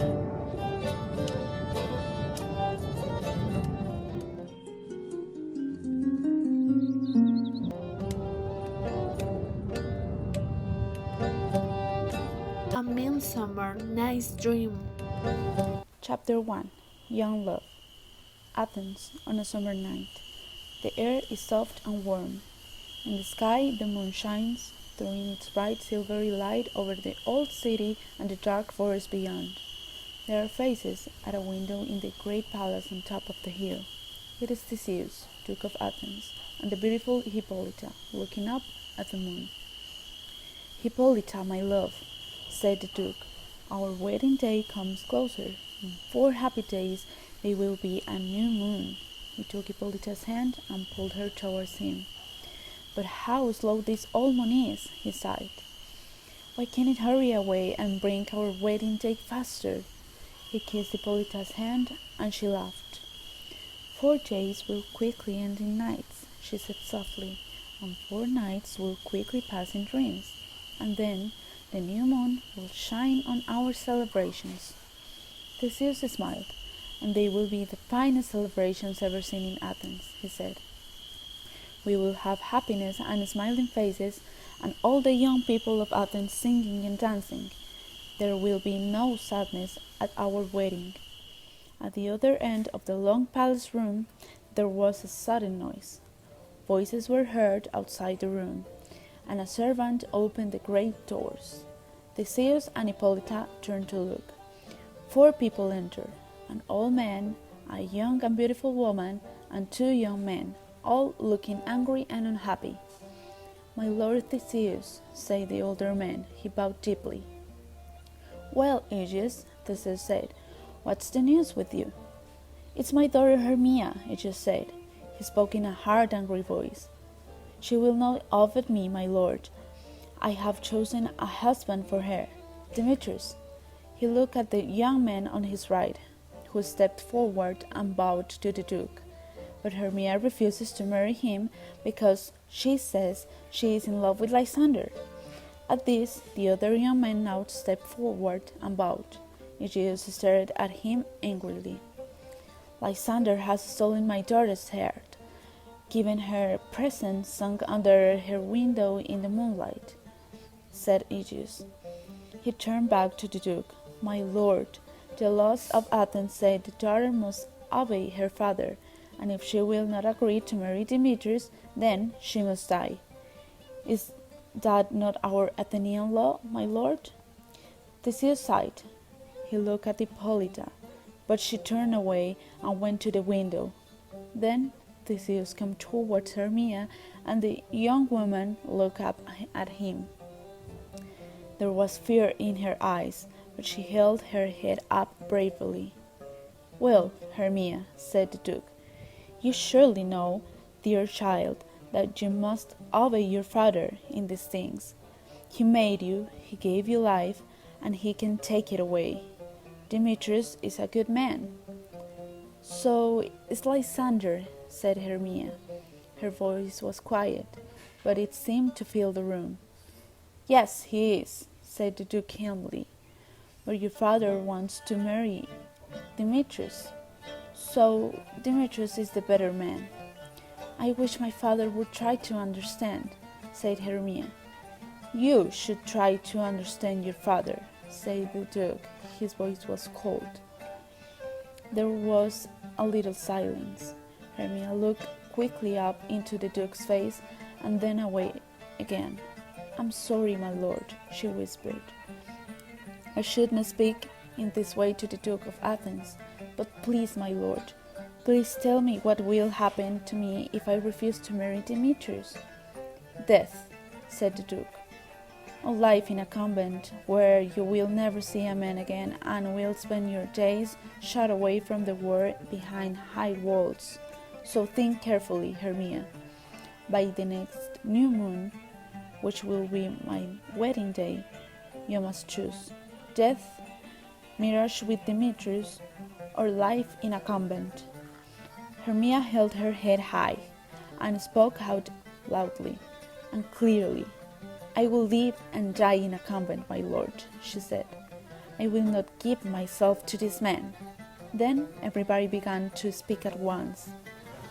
A Midsummer Night's Dream. Chapter 1. Young Love. Athens, on a summer night. The air is soft and warm. In the sky the moon shines, throwing its bright silvery light over the old city and the dark forest beyond. There are faces at a window in the great palace on top of the hill. It is Theseus, Duke of Athens, and the beautiful Hippolyta, looking up at the moon. "Hippolyta, my love," said the Duke, "our wedding day comes closer. In 4 happy days there will be a new moon." He took Hippolyta's hand and pulled her towards him. "But how slow this old moon is," he sighed. "Why can't it hurry away and bring our wedding day faster?" He kissed Hippolyta's hand, and she laughed. "4 days will quickly end in nights," she said softly, "and 4 nights will quickly pass in dreams, and then the new moon will shine on our celebrations." Theseus smiled. "And they will be the finest celebrations ever seen in Athens," he said. "We will have happiness and smiling faces, and all the young people of Athens singing and dancing. There will be no sadness at our wedding." At the other end of the long palace room there was a sudden noise. Voices were heard outside the room, and a servant opened the great doors. Theseus and Hippolyta turned to look. 4 people entered, an old man, a young and beautiful woman, and 2 young men, all looking angry and unhappy. "My lord Theseus," said the older man. He bowed deeply. "Well, Aegeus," Theseus said, "what's the news with you?" "It's my daughter Hermia," Aegeus said. He spoke in a hard, angry voice. "She will not offend me, my lord. I have chosen a husband for her, Demetrius." He looked at the young man on his right, who stepped forward and bowed to the Duke. "But Hermia refuses to marry him because she says she is in love with Lysander." At this, the other young man now stepped forward and bowed. Aegeus stared at him angrily. "Lysander has stolen my daughter's heart, given her presents sung under her window in the moonlight," said Aegeus. He turned back to the Duke. "My lord, the laws of Athens say the daughter must obey her father, and if she will not agree to marry Demetrius, then she must die. Is that not our Athenian law, my lord?" Theseus sighed. He looked at Hippolyta, but she turned away and went to the window. Then Theseus came towards Hermia, and the young woman looked up at him. There was fear in her eyes, but she held her head up bravely. "Well, Hermia," said the Duke, "you surely know, dear child, that you must obey your father in these things. He made you, he gave you life, and he can take it away. Demetrius is a good man." "So is Lysander," said Hermia. Her voice was quiet, but it seemed to fill the room. "Yes, he is," said the Duke calmly. "But your father wants to marry Demetrius, so Demetrius is the better man." "I wish my father would try to understand," said Hermia. "You should try to understand your father," said the Duke. His voice was cold. There was a little silence. Hermia looked quickly up into the Duke's face and then away again. "I'm sorry, my lord," she whispered. "I should not speak in this way to the Duke of Athens, but please, my lord, please tell me what will happen to me if I refuse to marry Demetrius." "Death," said the Duke. "A life in a convent where you will never see a man again and will spend your days shut away from the world behind high walls. So think carefully, Hermia. By the next new moon, which will be my wedding day, you must choose death, marriage with Demetrius, or life in a convent." Hermia held her head high and spoke out loudly and clearly. "I will live and die in a convent, my lord," she said. I will not give myself to this man." Then everybody began to speak at once.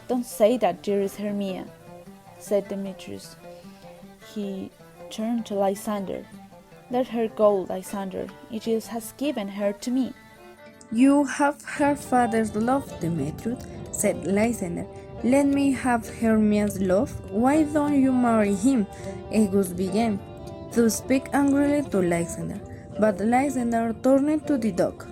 "Don't say that, dearest Hermia," said Demetrius. He turned to Lysander. "Let her go, Lysander. Aegeus has given her to me." "You have her father's love, Demetrius," said Lysander. "Let me have Hermia's love. Why don't you marry him?" Aegeus began to speak angrily to Lysander, but Lysander turned to the dog.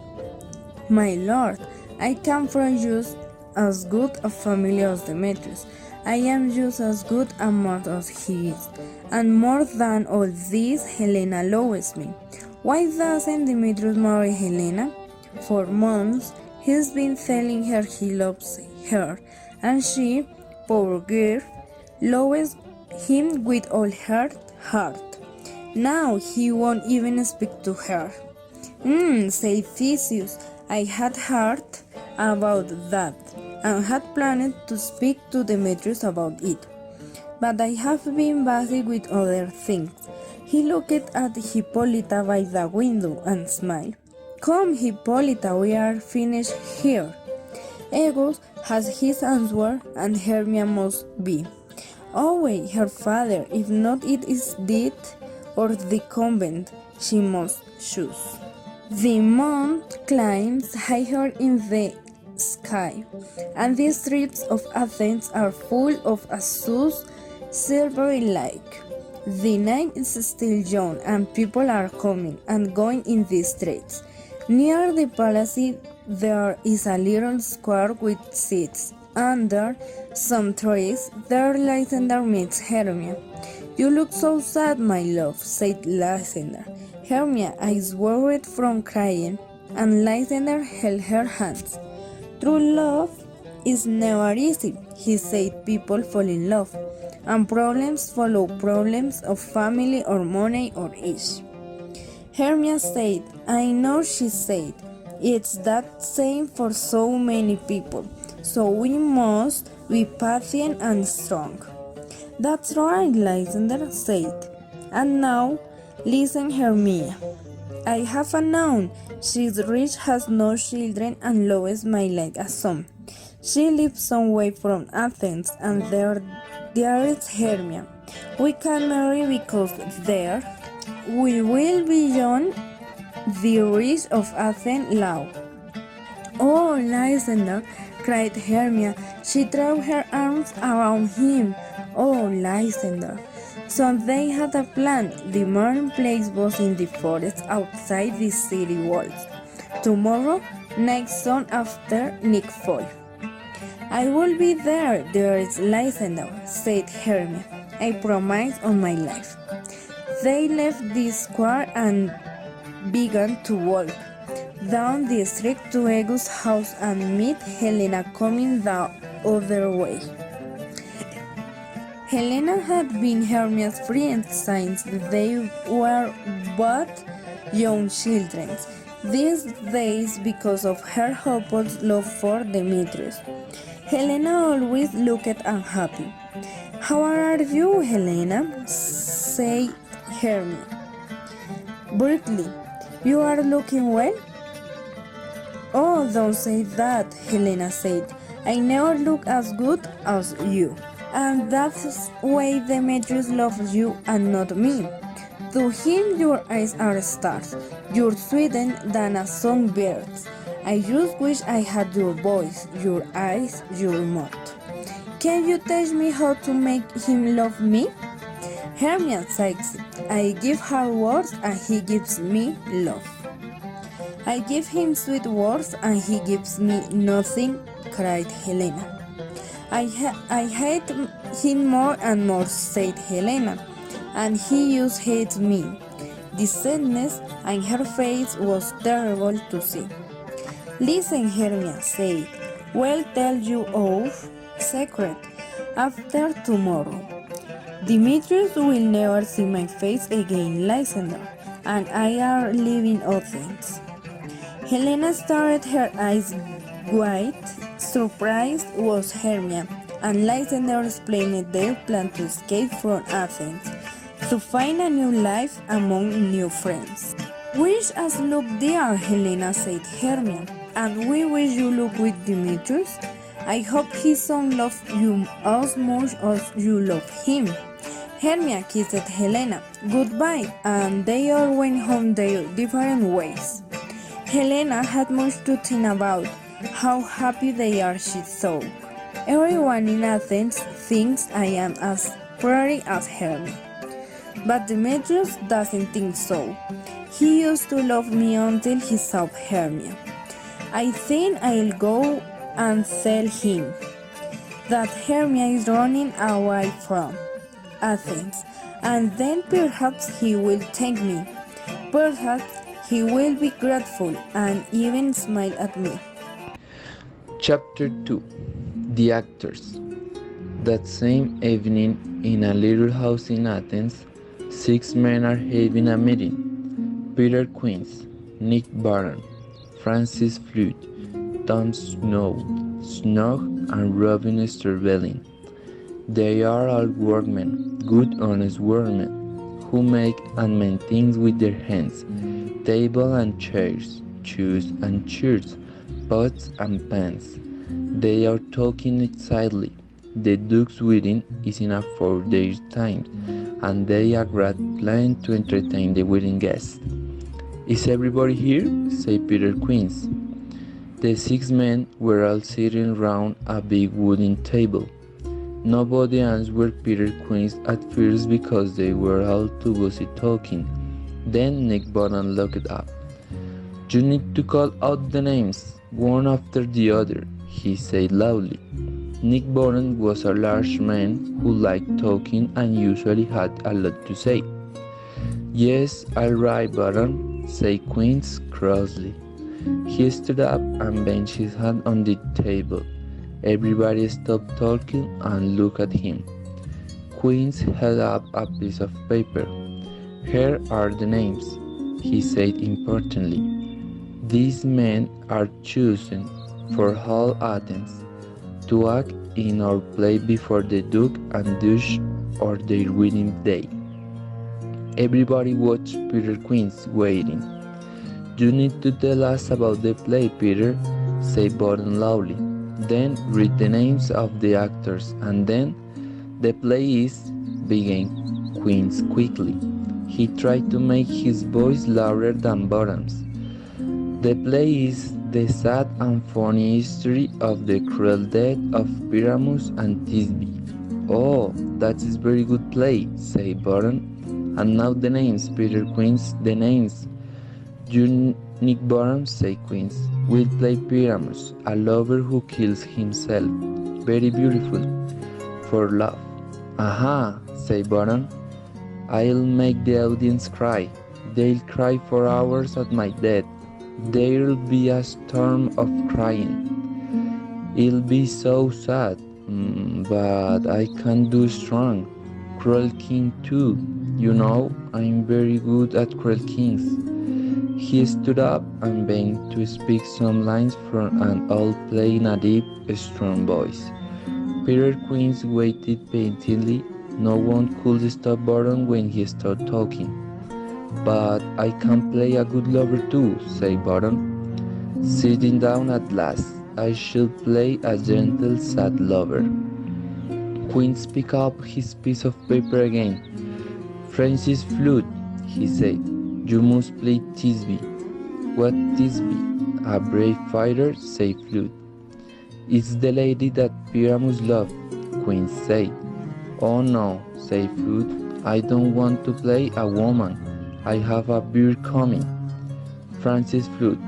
"My lord, I come from just as good a family as Demetrius. I am just as good a man as he is, and more than all this, Helena loves me. Why doesn't Demetrius marry Helena? For months he's been telling her he loves her, and she, poor girl, loves him with all her heart. Now he won't even speak to her." Said Theseus. "I had heard about that, and had planned to speak to Demetrius about it, but I have been busy with other things." He looked at Hippolyta by the window and smiled. "Come, Hippolyta, we are finished here." Aegeus has his answer, and Hermia must be away. Her father, if not it is dead, or the convent, she must choose. The moon climbs higher in the sky, and the streets of Athens are full of azure, silvery light. The night is still young, and people are coming and going in the streets. Near the palace there is a little square with seats. Under some trees there Lysander meets Hermia. "You look so sad, my love," said Lysander. Hermia eyes worried from crying, and Lysander held her hands. "True love is never easy," he said. "People fall in love, and problems follow problems of family or money or age." Hermia said, "I know," she said. "It's that same for so many people, so we must be patient and strong." "That's right," Lysander said. "And now, listen, Hermia. I have a nun. She's rich, has no children, and loves my like a son. She lives some way from Athens, and there is Hermia. We can marry because there we will be beyond the reach of Athens law." "Oh, Lysander," cried Hermia. She threw her arms around him. "Oh, Lysander." So they had a plan. The marine place was in the forest outside the city walls. Tomorrow night, soon after nightfall. "I will be there, dearest Lysander," said Hermia. "I promise on my life." They left the square and began to walk down the street to Aegeus' house and meet Helena coming the other way. Helena had been Hermia's friend since they were but young children. These days, because of her hopeless love for Demetrius, Helena always looked unhappy. "How are you, Helena?" said Hermia brightly. "You are looking well." "Oh, don't say that," Helena said. "I never look as good as you. And that's why Demetrius loves you and not me. To him your eyes are stars. You're sweeter than a songbird. I just wish I had your voice, your eyes, your mouth. Can you teach me how to make him love me?" Hermia says, "I give hard words and he gives me love. I give him sweet words and he gives me nothing," cried Helena. I hate him more and more," said Helena, "and he just hates me." The sadness on her face was terrible to see. "Listen," Hermia said, "we'll tell you our secret after tomorrow. Demetrius will never see my face again, Lysander, and I are leaving Athens." Helena stared, her eyes wide. Surprised was Hermia, and Lysander explained their plan to escape from Athens, to find a new life among new friends. Wish us luck dear, Helena, said Hermia, and we wish you luck with Demetrius. I hope his son loves you as much as you love him. Hermia kissed Helena goodbye, and they all went home their different ways. Helena had much to think about. How happy they are, she thought. Everyone in Athens thinks I am as pretty as Hermia. But Demetrius doesn't think so. He used to love me until he saw Hermia. I think I'll go and tell him that Hermia is running away from Athens, and then perhaps he will thank me. Perhaps he will be grateful and even smile at me. Chapter 2 The Actors. That same evening, in a little house in Athens, 6 men are having a meeting. Peter Quince, Nick Barron, Francis Flute, Tom Snow, Snog, and Robin Stervelin. They are all workmen, good honest workmen, who make and mend things with their hands, table and chairs, shoes and shirts, pots and pans. They are talking excitedly. The Duke's wedding is in a 4 days' time, and they are glad plan to entertain the wedding guests. Is everybody here? Said Peter Quince. The 6 men were all sitting round a big wooden table. Nobody answered Peter Quince at first because they were all too busy talking. Then Nick Barron looked up. You need to call out the names, one after the other, he said loudly. Nick Barron was a large man who liked talking and usually had a lot to say. Yes, all right, Barron, said Quince crossly. He stood up and banged his hand on the table. Everybody stopped talking and looked at him. Quince held up a piece of paper. Here are the names, he said importantly. These men are chosen for all Athens to act in our play before the Duke and Duchess on their wedding day. Everybody watched Peter Quince waiting. You need to tell us about the play, Peter, said Barron loudly. Then read the names of the actors, and then the play is, began Quince quickly. He tried to make his voice louder than Barron's. The play is the sad and funny history of the cruel death of Pyramus and Thisbe. Oh, that is very good play, said Barron. And now the names, Peter Quince, the names. You, Nick Barron, said Quince, will play Pyramus, a lover who kills himself. Very beautiful. For love. Aha, said Barron. I'll make the audience cry. They'll cry for hours at my death. There'll be a storm of crying. It'll be so sad, but I can't do strong. Cruel king too. You know, I'm very good at cruel kings. He stood up and began to speak some lines from an old play in a deep, strong voice. Peter Quince waited patiently. No one could stop Barron when he started talking. But I can play a good lover too, said Barron. Sitting down at last, I shall play a gentle, sad lover. Quince picked up his piece of paper again. Francis Flute, he said, you must play Thisbe. What Thisbe? A brave fighter, said Flute. It's the lady that Pyramus loved, Quince said. Oh no, said Flute, I don't want to play a woman. I have a beard coming. Francis Flute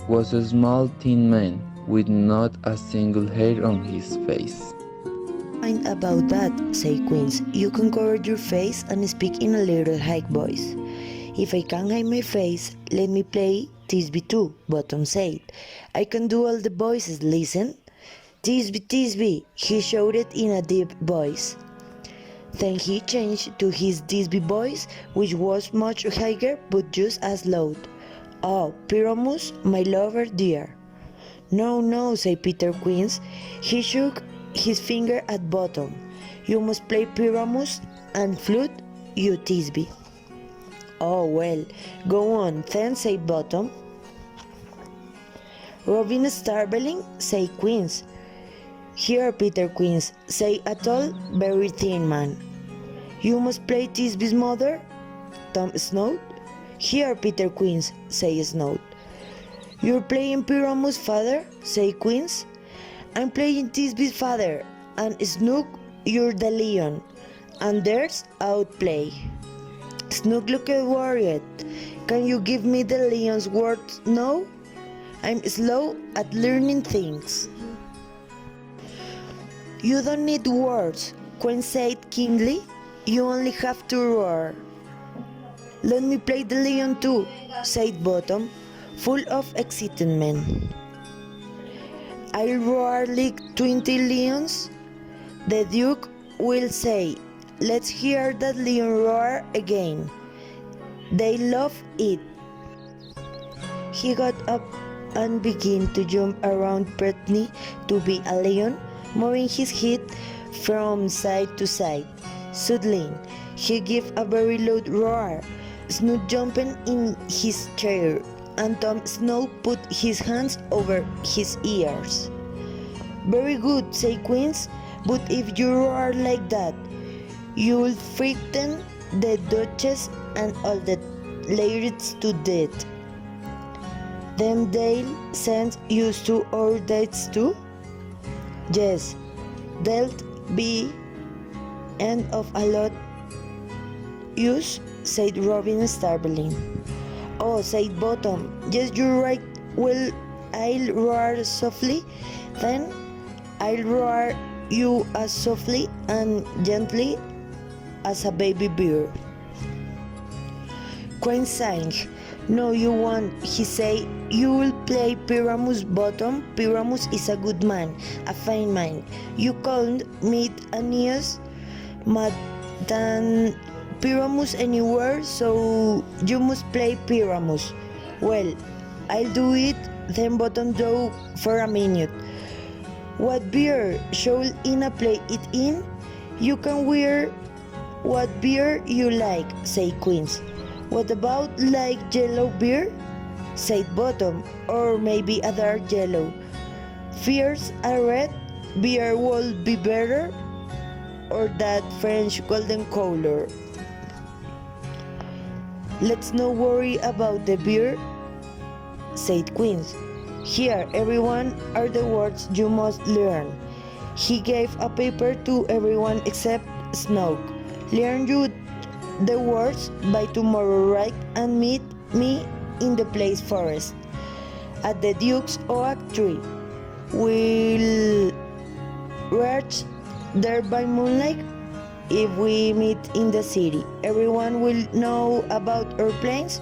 was a small thin man with not a single hair on his face. Mind about that, said Quince. You can cover your face and speak in a little high voice. If I can hide my face, let me play Thisbe too, Bottom said. I can do all the voices, listen. Thisbe, Thisbe, he shouted in a deep voice. Then he changed to his Thisbe voice, which was much higher but just as loud. Oh, Pyramus, my lover dear. No, no, said Peter Quince. He shook his finger at Bottom. You must play Pyramus, and Flute, you Thisbe. Oh, well, go on, then, said Bottom. Robin Starveling, said Queens. Here, Peter Queens, said a tall, very thin man. You must play Tisby's mother, Tom Snout. Here, Peter Queens, said Snout. You're playing Pyramus' father, said Queens. I'm playing Tisby's father, and Snook, you're the lion, and there's outplay. Snook looked worried. Can you give me the lion's words now? I'm slow at learning things. You don't need words, Queen said keenly. You only have to roar. Let me play the lion too, said Bottom, full of excitement. I'll roar like 20 lions. The Duke will say, let's hear that lion roar again. They love it. He got up and began to jump around pretending to be a lion, moving his head from side to side. Suddenly, he gave a very loud roar, Snoot jumping in his chair, and Tom Snow put his hands over his ears. Very good, said Queens, but if you roar like that, you'll frighten the Duchess and all the ladies to death. Then they'll send you to our dates too? Yes, there'll be end of a lot use, said Robin Starveling. Oh, said Bottom, yes, you're right. Well, I'll roar softly, then I'll roar you as softly and gently as a baby bear. Crane sang. No, you won't, he said. You will play Pyramus Bottom. Pyramus is a good man, a fine man. You can't meet Aeneas, but than Pyramus anywhere, so you must play Pyramus. Well, I'll do it, then Bottom do for a minute. What beer shall Ina play it in? You can wear what beer you like, said Queens. What about like yellow beer? Said Bottom, or maybe a dark yellow. Fears a red beer will be better, or that French golden color. Let's not worry about the beer, said Queens. Here, everyone, are the words you must learn. He gave a paper to everyone except Snoke. Learn you the words by tomorrow, right? And meet me in the place forest at the Duke's oak tree. We'll reach there by moonlight. If we meet in the city, everyone will know about our plans,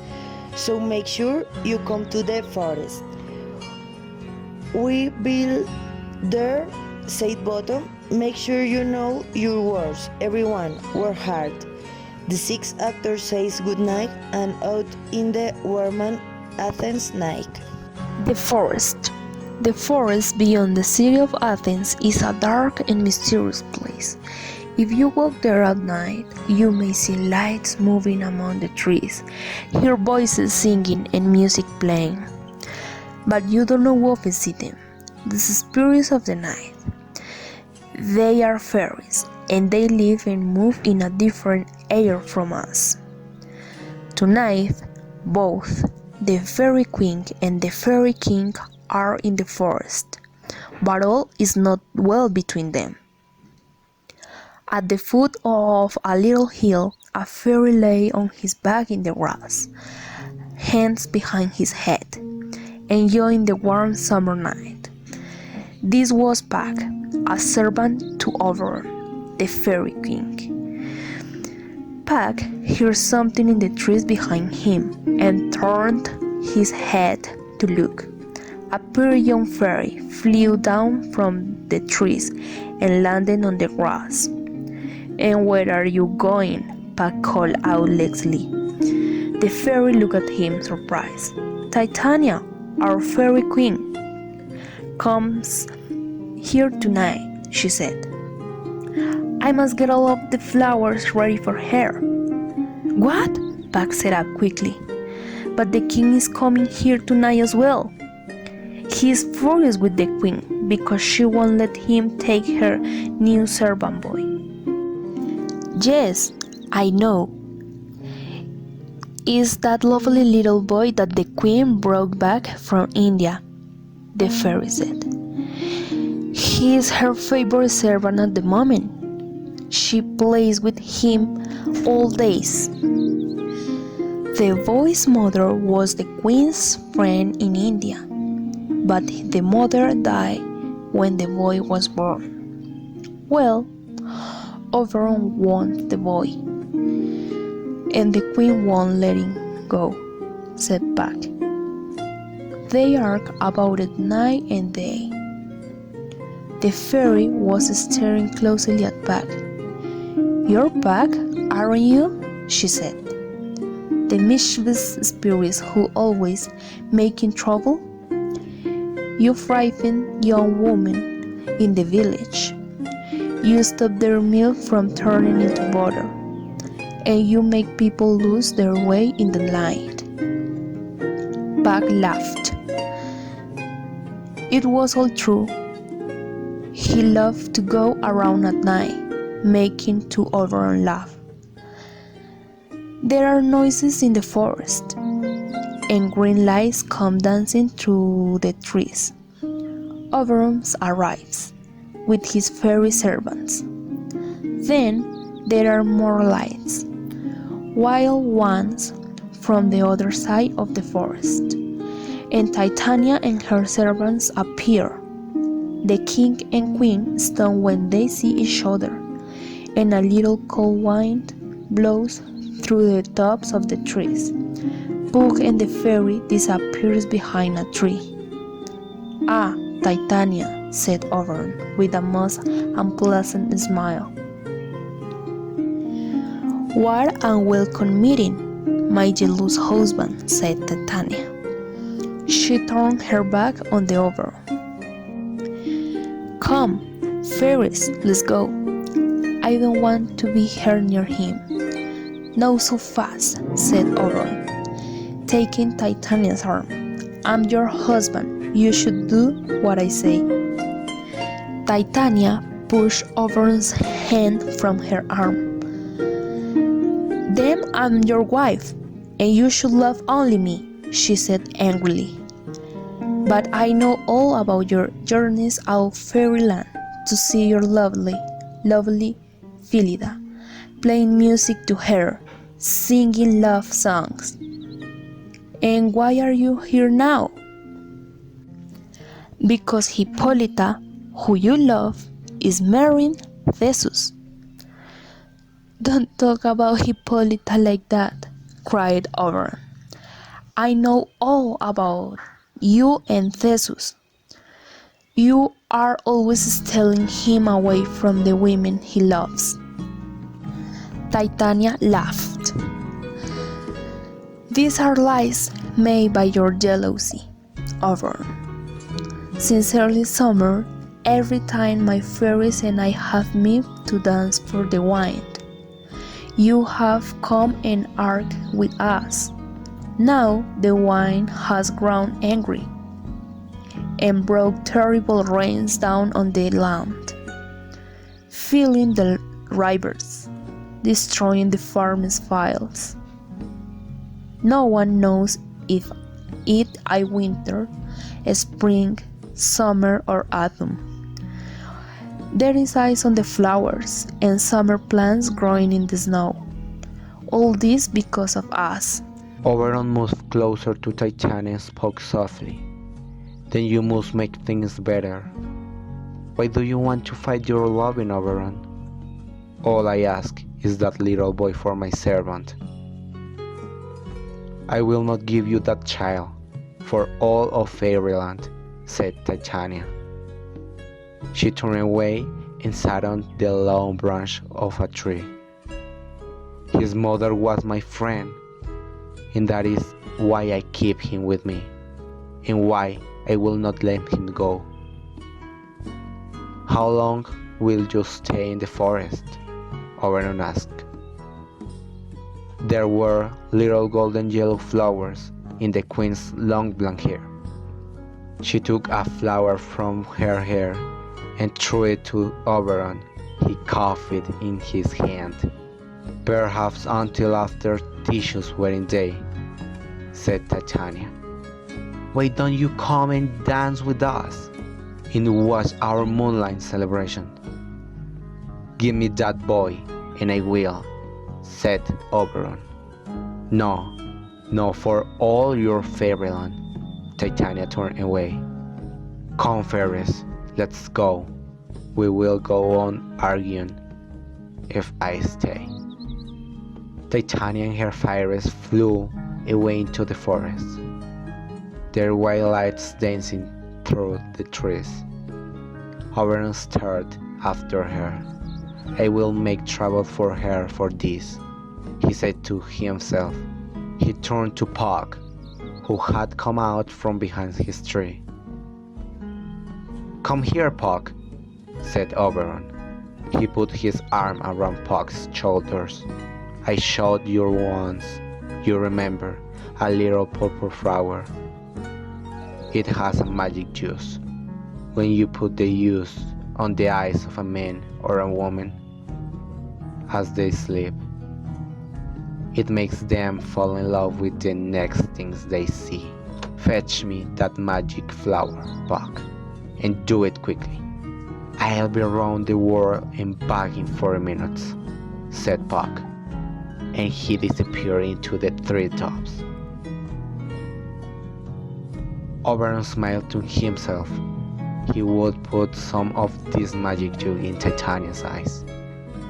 so make sure you come to the forest. We will there, said Bottom. Make sure you know your words. Everyone, work hard. The 6 actors says goodnight and out in the warm Athens night. The forest. The forest beyond the city of Athens is a dark and mysterious place. If you walk there at night, you may see lights moving among the trees, hear voices singing and music playing. But you don't know often see them, the spirits of the night. They are fairies, and they live and move in a different air from us. Tonight, both the Fairy Queen and the Fairy King are in the forest, but all is not well between them. At the foot of a little hill, a fairy lay on his back in the grass, hands behind his head, enjoying the warm summer night. This was Puck, a servant to Oberon, the Fairy King. Puck heard something in the trees behind him and turned his head to look. A pretty young fairy flew down from the trees and landed on the grass. "And where are you going?" Puck called out Leslie. The fairy looked at him surprised. "Titania, our fairy queen, comes here tonight," she said. "I must get all of the flowers ready for her." "What?" Puck sat up quickly. "But the king is coming here tonight as well. He is furious with the queen because she won't let him take her new servant boy." "Yes, I know. Is that lovely little boy that the queen brought back from India," the fairy said. "He is her favorite servant at the moment. She plays with him all days." The boy's mother was the queen's friend in India, but the mother died when the boy was born. Well, Oberon wants the boy, and the queen won't let him go, said Puck. They argue about it night and day. The fairy was staring closely at Puck. "You're Puck, aren't you?" she said. "The mischievous spirits who always making trouble? You frighten young women in the village. You stop their milk from turning into butter, and you make people lose their way in the night." Puck laughed. It was all true. He loved to go around at night, making two Oberon laugh. There are noises in the forest, and green lights come dancing through the trees. Oberon arrives with his fairy servants. Then there are more lights, wild ones from the other side of the forest, and Titania and her servants appear. The king and queen stone when they see each other, and a little cold wind blows through the tops of the trees. Puck and the fairy disappears behind a tree. "Ah, Titania," said Oberon with a most unpleasant smile. "What a welcome meeting, my jealous husband," said Titania. She turned her back on the Oberon. "Come, fairies, let's go. I don't want to be here near him." "No so fast," said Oberon, taking Titania's arm. "I'm your husband. You should do what I say." Titania pushed Oberon's hand from her arm. "Then I'm your wife, and you should love only me," she said angrily. "But I know all about your journeys out of fairyland to see your lovely Phillida, playing music to her, singing love songs. And why are you here now?" "Because Hippolyta, who you love, is marrying Theseus." "Don't talk about Hippolyta like that," cried Oberon. "I know all about you and Theseus. You are always stealing him away from the women he loves." Titania laughed. "These are lies made by your jealousy, Oberon. Since early summer, every time my fairies and I have met to dance for the wind, you have come and argued with us. Now the wind has grown angry and brought terrible rains down on the land, filling the rivers, destroying the farm's fields. No one knows if it is winter, spring, summer, or autumn. There is ice on the flowers and summer plants growing in the snow. All this because of us." Oberon moved closer to Titania and spoke softly. "Then you must make things better. Why do you want to fight your loving, Oberon? All I ask is that little boy for my servant." "I will not give you that child for all of fairyland," said Titania. She turned away and sat on the long branch of a tree. "His mother was my friend, and that is why I keep him with me, and why I will not let him go." "How long will you stay in the forest?" Oberon asked. There were little golden yellow flowers in the queen's long blonde hair. She took a flower from her hair and threw it to Oberon. He coughed it in his hand. "Perhaps until after Tissue's wedding day," said Titania. "Why don't you come and dance with us and watch our moonlight celebration?" "Give me that boy, and I will," said Oberon. No, no, for all your fairyland." Titania turned away. "Come, fairies, let's go. We will go on arguing if I stay." Titania and her fairies flew away into the forest, their white lights dancing through the trees. Oberon stared after her. "I will make trouble for her for this," he said to himself. He turned to Puck, who had come out from behind his tree. "Come here, Puck," said Oberon. He put his arm around Puck's shoulders. "I showed you once, you remember, a little purple flower. It has a magic juice. When you put the juice on the eyes of a man or a woman as they sleep, it makes them fall in love with the next things they see. Fetch me that magic flower, Puck, and do it quickly." "I'll be around the world and back in 4 minutes," said Puck, and he disappeared into the treetops. Oberon smiled to himself. He would put some of this magic juice in Titania's eyes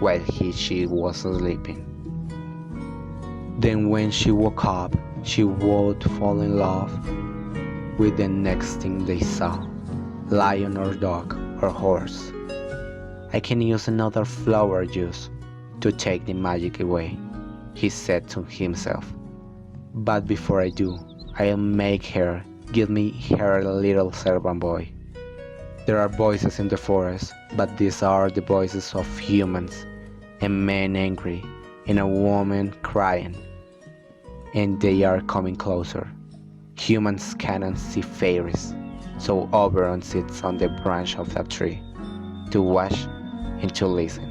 while she was sleeping. Then when she woke up, she would fall in love with the next thing they saw, lion or dog or horse. "I can use another flower juice to take the magic away," he said to himself. "But before I do, I'll make her give me her little servant boy." There are voices in the forest, but these are the voices of humans, a man angry and a woman crying, and they are coming closer. Humans cannot see fairies, so Oberon sits on the branch of that tree to watch and to listen.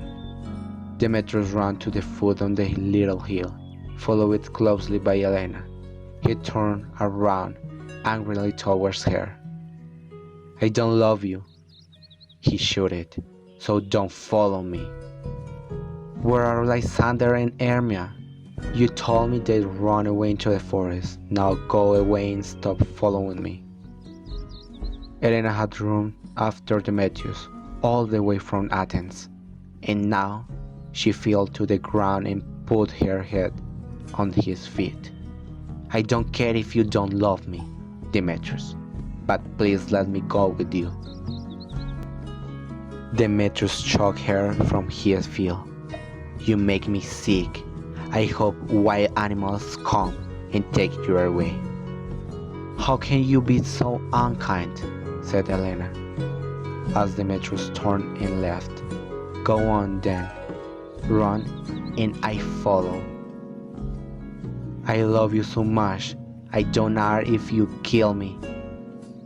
Demetrius ran to the foot on the little hill, followed closely by Elena. He turned around angrily towards her. "I don't love you," he shouted, "so don't follow me." "Where are Lysander and Hermia? You told me they'd run away into the forest. Now go away and stop following me." Elena had run after Demetrius all the way from Athens, and now she fell to the ground and put her head on his feet. "I don't care if you don't love me, Demetrius, but please let me go with you." Demetrius shook her from his feet. "You make me sick. I hope wild animals come and take you away." "How can you be so unkind?" said Elena, as Demetrius turned and left. "Go on then, run and I follow. I love you so much, I don't care if you kill me."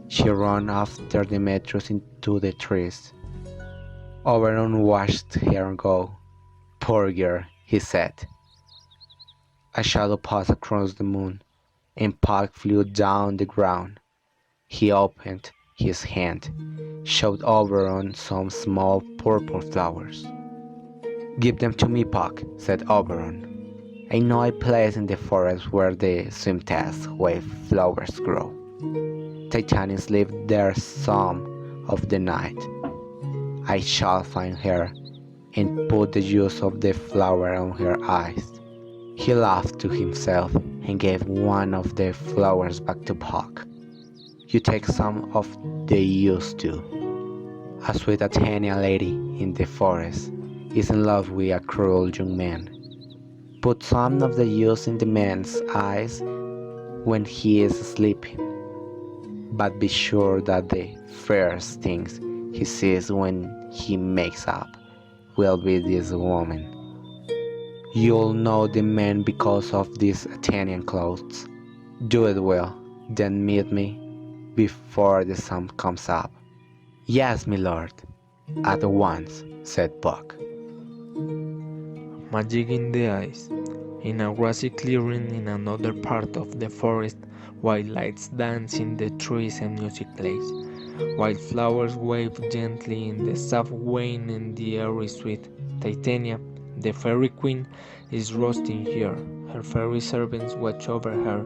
She ran after Demetrius into the trees. Oberon watched her go. "Poor girl," he said. A shadow passed across the moon, and Puck flew down the ground. He opened his hand, showed Oberon some small purple flowers. "Give them to me, Puck," said Oberon. "I know a place in the forest where the sweetest white flowers grow. Titania lived there some of the night. I shall find her and put the juice of the flower on her eyes." He laughed to himself and gave one of the flowers back to Puck. "You take some of the juice too. A sweet Athenian lady in the forest is in love with a cruel young man. Put some of the juice in the man's eyes when he is sleeping, but be sure that the first things he sees when he makes up will be this woman." You'll know the man because of these Athenian clothes. Do it well, then meet me before the sun comes up. Yes, my lord. At once, said Puck. Magic in the eyes. In a grassy clearing in another part of the forest, while lights dance in the trees and music plays, while flowers wave gently in the soft wind and the air is sweet, Titania, the fairy queen, is roasting here. Her fairy servants watch over her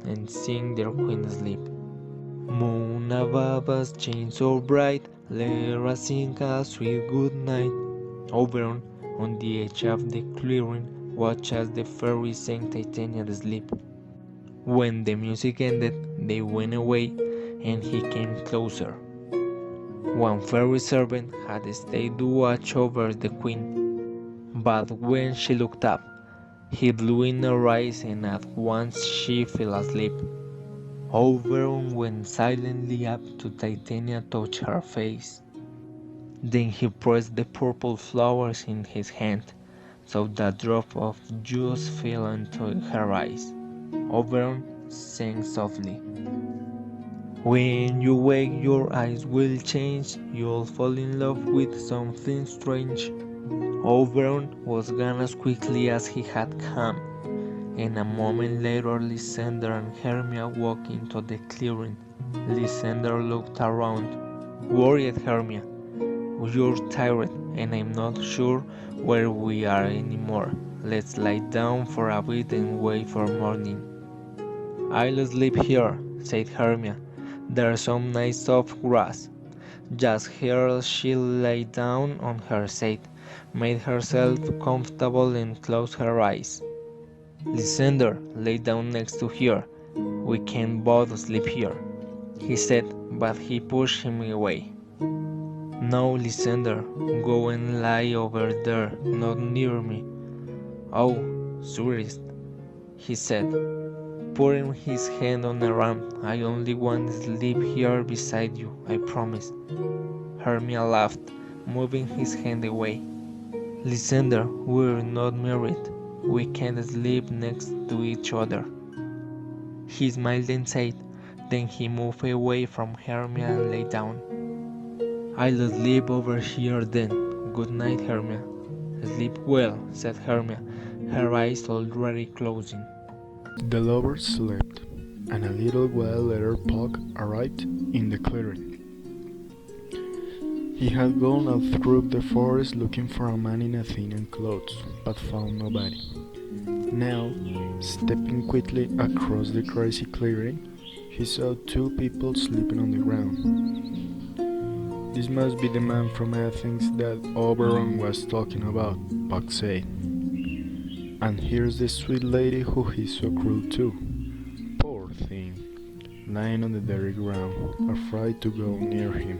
and sing their queen sleep. Moon above us shines so bright, let us sing a sweet good night. Oberon, on the edge of the clearing, watched as the fairies sang Titania to sleep. When the music ended, they went away, and he came closer. One fairy servant had stayed to watch over the queen, but when she looked up, he blew in her eyes, and at once she fell asleep. Oberon went silently up to Titania to touch her face. Then he pressed the purple flowers in his hand, so that drop of juice fell into her eyes. Oberon sang softly, "When you wake, your eyes will change. You'll fall in love with something strange." Oberon was gone as quickly as he had come, and a moment later Lysander and Hermia walked into the clearing. Lysander looked around, worried Hermia. "You're tired, and I'm not sure where we are anymore. Let's lie down for a bit and wait for morning." "I'll sleep here," said Hermia. "There's some nice soft grass." Just here she lay down on her seat, made herself comfortable and closed her eyes. "Lysander, lay down next to her. We can both sleep here," he said, but he pushed him away. "No, Lysander, go and lie over there, not near me." "Oh, sweetest," he said, putting his hand on her arm, "I only want to sleep here beside you, I promise." Hermia laughed, moving his hand away. "Lysander, we're not married. We can't sleep next to each other." He smiled and said, then he moved away from Hermia and lay down. "I'll sleep over here then. Good night, Hermia." "Sleep well," said Hermia, her eyes already closing. The lovers slept, and a little while later Puck arrived in the clearing. He had gone out through the forest looking for a man in Athenian clothes, but found nobody. Now, stepping quickly across the grassy clearing, he saw two people sleeping on the ground. "This must be the man from Athens that Oberon was talking about," Puck said. "And here's the sweet lady who he's so cruel to. Poor thing, lying on the dirty ground, afraid to go near him."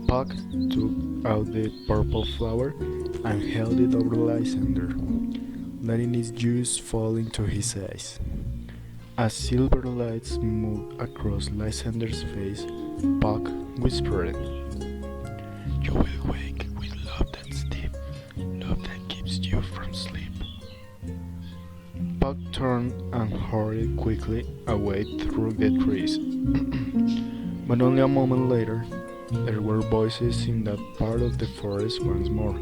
Puck took out the purple flower and held it over Lysander, letting its juice fall into his eyes. As silver lights moved across Lysander's face, Puck whispered, "You will wake with love that's deep, love that keeps you from sleep." Puck turned and hurried quickly away through the trees. But only a moment later, there were voices in that part of the forest once more,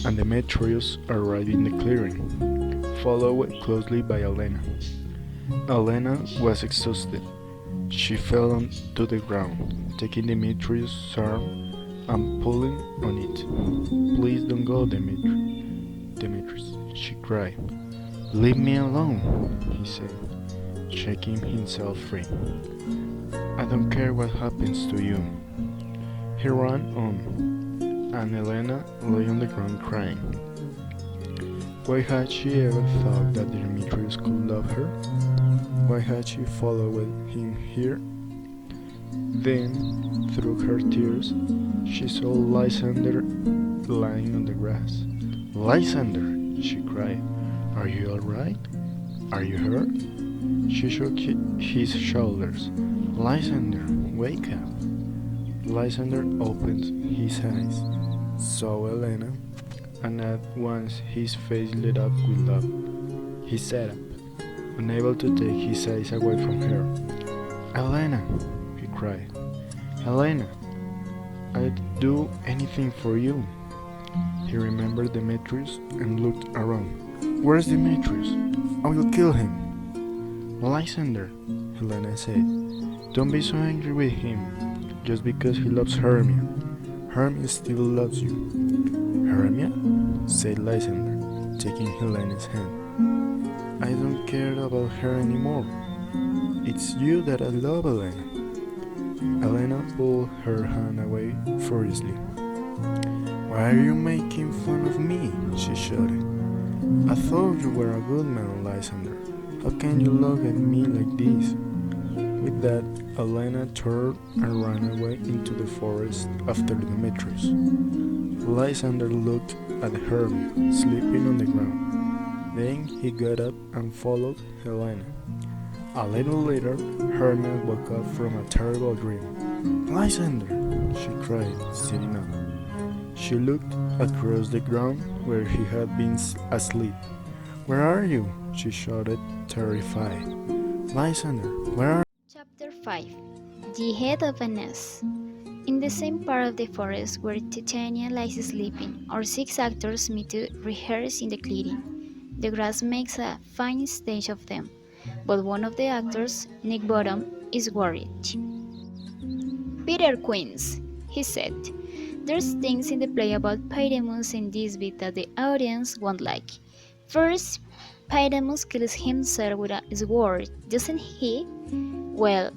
and Demetrius arrived in the clearing, followed closely by Elena. Elena was exhausted. She fell onto the ground, taking Demetrius' arm and pulling on it. "Please don't go, Demetrius," she cried. "Leave me alone," he said, shaking himself free. "I don't care what happens to you." He ran on, and Elena lay on the ground crying. Why had she ever thought that Demetrius could love her? Why had she followed him here? Then, through her tears, she saw Lysander lying on the grass. "Lysander!" she cried. "Are you all right? Are you hurt?" She shook his shoulders. "Lysander, wake up!" Lysander opened his eyes, saw Elena, and at once his face lit up with love. He sat up, unable to take his eyes away from her. "Elena!" he cried. "Elena! I'd do anything for you." He remembered Demetrius and looked around. "Where's Demetrius? I will kill him." "Lysander," Helena said, "don't be so angry with him, just because he loves Hermia. Hermia still loves you." "Hermia?" said Lysander, taking Helena's hand. "I don't care about her anymore. It's you that I love, Elena." Elena pulled her hand away furiously. "Why are you making fun of me?" she shouted. "I thought you were a good man, Lysander. How can you look at me like this?" With that, Elena turned and ran away into the forest after Demetrius. Lysander looked at Hermia, sleeping on the ground. Then he got up and followed Helena. A little later, Hermia woke up from a terrible dream. "Lysander!" she cried, sitting up. She looked across the ground where he had been asleep. "Where are you?" she shouted, terrified. "Lysander, where are Chapter 5. The Head of an Ass. In the same part of the forest where Titania lies sleeping, our 6 actors meet to rehearse in the clearing. The grass makes a fine stage of them, but one of the actors, Nick Bottom, is worried. "Peter Queens," he said, "there's things in the play about Pyramus and Thisbe that the audience won't like. First, Pyramus kills himself with a sword, doesn't he? Well,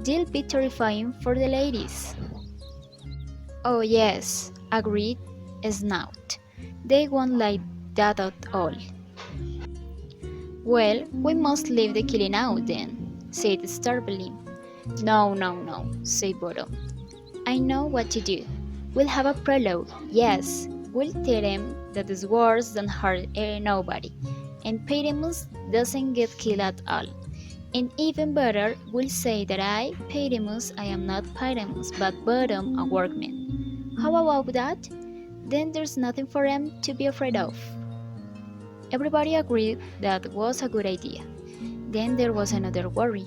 they'll be terrifying for the ladies." "Oh yes," agreed Snout. "They won't like that at all." "Well, we must leave the killing out then," said Starveling. "No, no, no," said Bottom. "I know what to do. We'll have a prologue, yes. We'll tell them that the swords don't hurt nobody, and Pyramus doesn't get killed at all. And even better, we'll say that Pyramus, I am not Pyramus, but Bottom, a workman. How about that? Then there's nothing for them to be afraid of." Everybody agreed that was a good idea. Then there was another worry.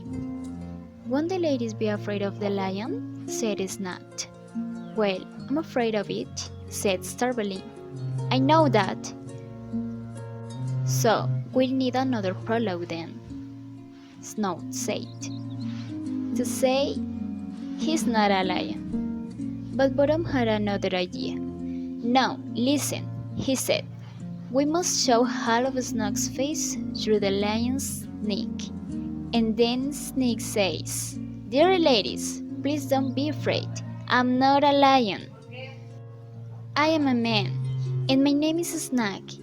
"Won't the ladies be afraid of the lion?" said Snat. "Well, I'm afraid of it," said Starveling. "I know that." "So, we'll need another prologue then," Snout said, "to say he's not a lion." But Bottom had another idea. "Now, listen," he said. "We must show half of Snout's face through the lion's neck. And then Snake says, 'Dear ladies, please don't be afraid. I'm not a lion. I am a man, and my name is Snack.'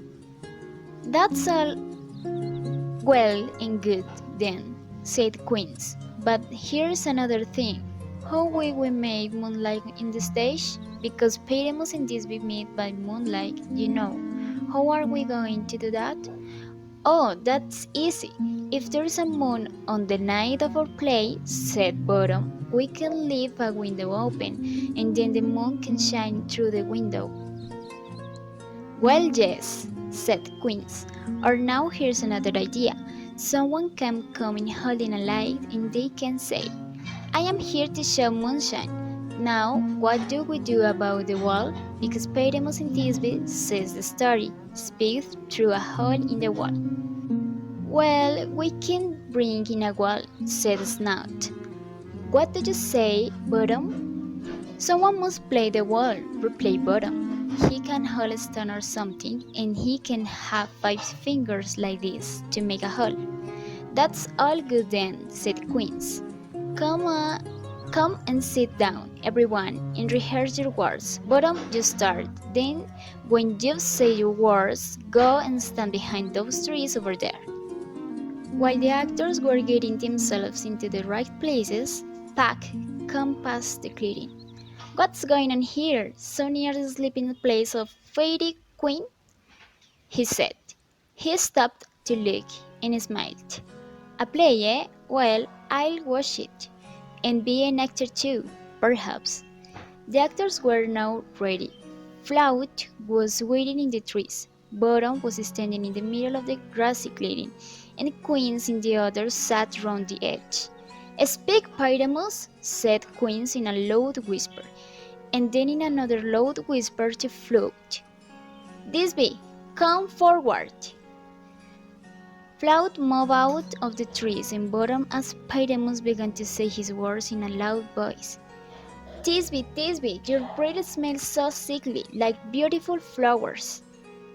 That's all well and good, then," said Queens. "But here's another thing. How will we make moonlight in the stage? Because Pyramus and Thisbe meet by moonlight, you know. How are we going to do that?" "Oh, that's easy. If there's a moon on the night of our play," said Bottom, "we can leave a window open, and then the moon can shine through the window." "Well, yes," said Queens. "Or now here's another idea. Someone can come in holding a light, and they can say, 'I am here to show moonshine.' Now, what do we do about the wall? Because Pyramus in Thisbe, says the story, speaks through a hole in the wall." "Well, we can bring in a wall," said Snout. "What do you say, Bottom?" "Someone must play the wall," replied Bottom. "He can hold a stone or something, and he can have 5 fingers like this to make a hole." "That's all good then," said Queens. Come and sit down, everyone, and rehearse your words. Bottom, you start. Then, when you say your words, go and stand behind those trees over there." While the actors were getting themselves into the right places, Pack came past the clearing. "What's going on here? So near the sleeping place of Fairy Queen?" he said. He stopped to look and smiled. "A play, eh? Well, I'll watch it. And be an actor too, perhaps." The actors were now ready. Flout was waiting in the trees. Bottom was standing in the middle of the grassy clearing, and Queens in the other sat round the edge. "Speak, Pyramus," said Queens in a loud whisper, and then in another loud whisper to Flout. "Thisbe, come forward." Flout moved out of the trees and Bottom as Pyramus began to say his words in a loud voice. "Thisbe, Thisbe, your breath smells so sickly, like beautiful flowers."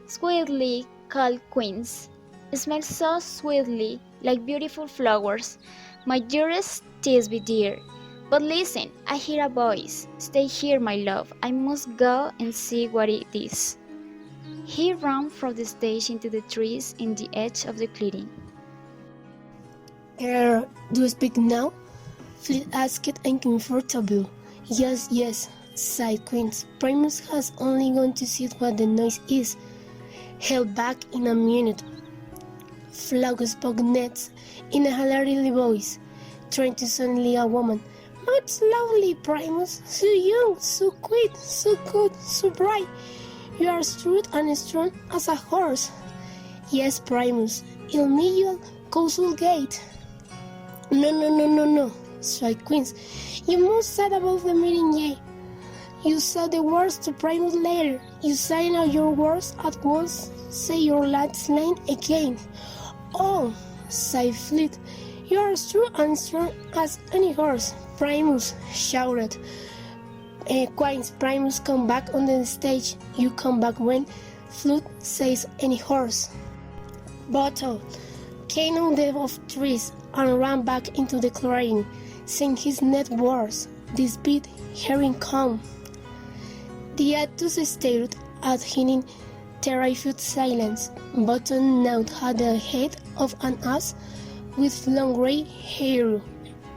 "Sweetly," called Queens. "It smells so sweetly, like beautiful flowers, my dearest Thisbe dear. But listen, I hear a voice. Stay here, my love. I must go and see what it is." He ran from the stage into the trees in the edge of the clearing. Do you speak now?" Fleet asked uncomfortable. "Yes, yes," sighed Queens. "Primus has only gone to see what the noise is. He'll back in a minute." Flaug spoke next in a hilarious voice, trying to sound like a woman. "Much lovely, Primus. So young, so quick, so good, so bright. You are straight and strong as a horse." "Yes, Primus. I'll meet you at Castle Gate." No, sighed Queens. "You must set above the meeting, yea. You said the words to Primus later. You sign out your words at once. Say your last line again." "Oh," sighed Fleet, "you are true and strong as any horse." Primus shouted. Queens, "Primus, come back on the stage. You come back when Flute says any horse." Bottle came out of trees and ran back into the clearing, saying his next words, "This beat, hearing come." The actors stared at him in terrified silence. Button now had the head of an ass with long grey hair,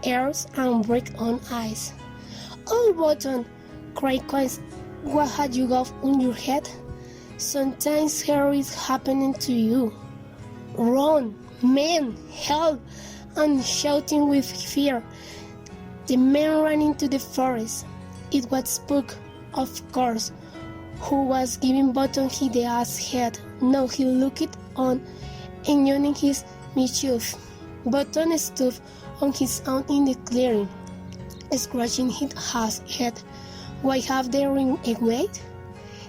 ears, and bright-own eyes. "Oh, Button!" cried Queens, "what had you got on your head?" "Sometimes hair is happening to you." "Run, men, help!" and shouting with fear. The men ran into the forest. It was Spook, of course, who was giving Button the ass head. Now he looked on, enjoying his mischief. Button stood on his own in the clearing, scratching his ass head. "Why have they run away?"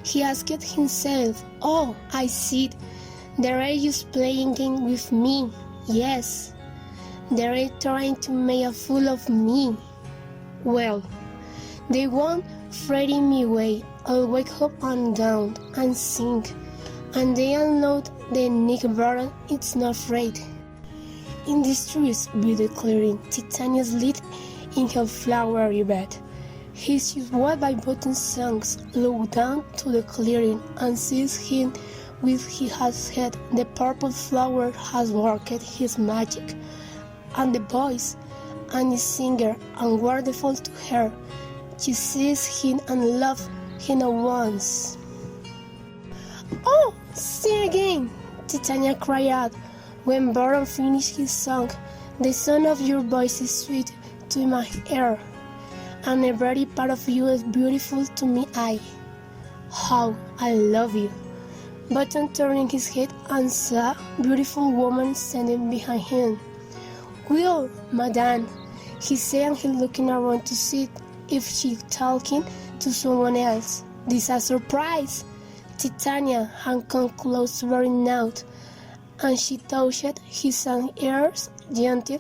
he asked himself. "Oh, I see it. They're just playing game with me. Yes, they're trying to make a fool of me. Well, they won't frighten me away. I'll wake up and down and sing, and they'll know that Nick Barton is not afraid." In the trees by the clearing, Titania slid in her flowery bed. He was wet by Button's songs, looked down to the clearing, and sees him with his head. The purple flower has worked his magic, and the voice and the singer are wonderful to her. She sees him and loves him at once. "Oh, sing again!" Titania cried out when Baron finished his song. "The sound of your voice is sweet to my ear, and every part of you is beautiful to me. How I love you." Button turned his head and saw a beautiful woman standing behind him. "Well, madame," he said, and he looking around to see if she talking to someone else. "This is a surprise." Titania had come close to Baron now, and she touched his ears gently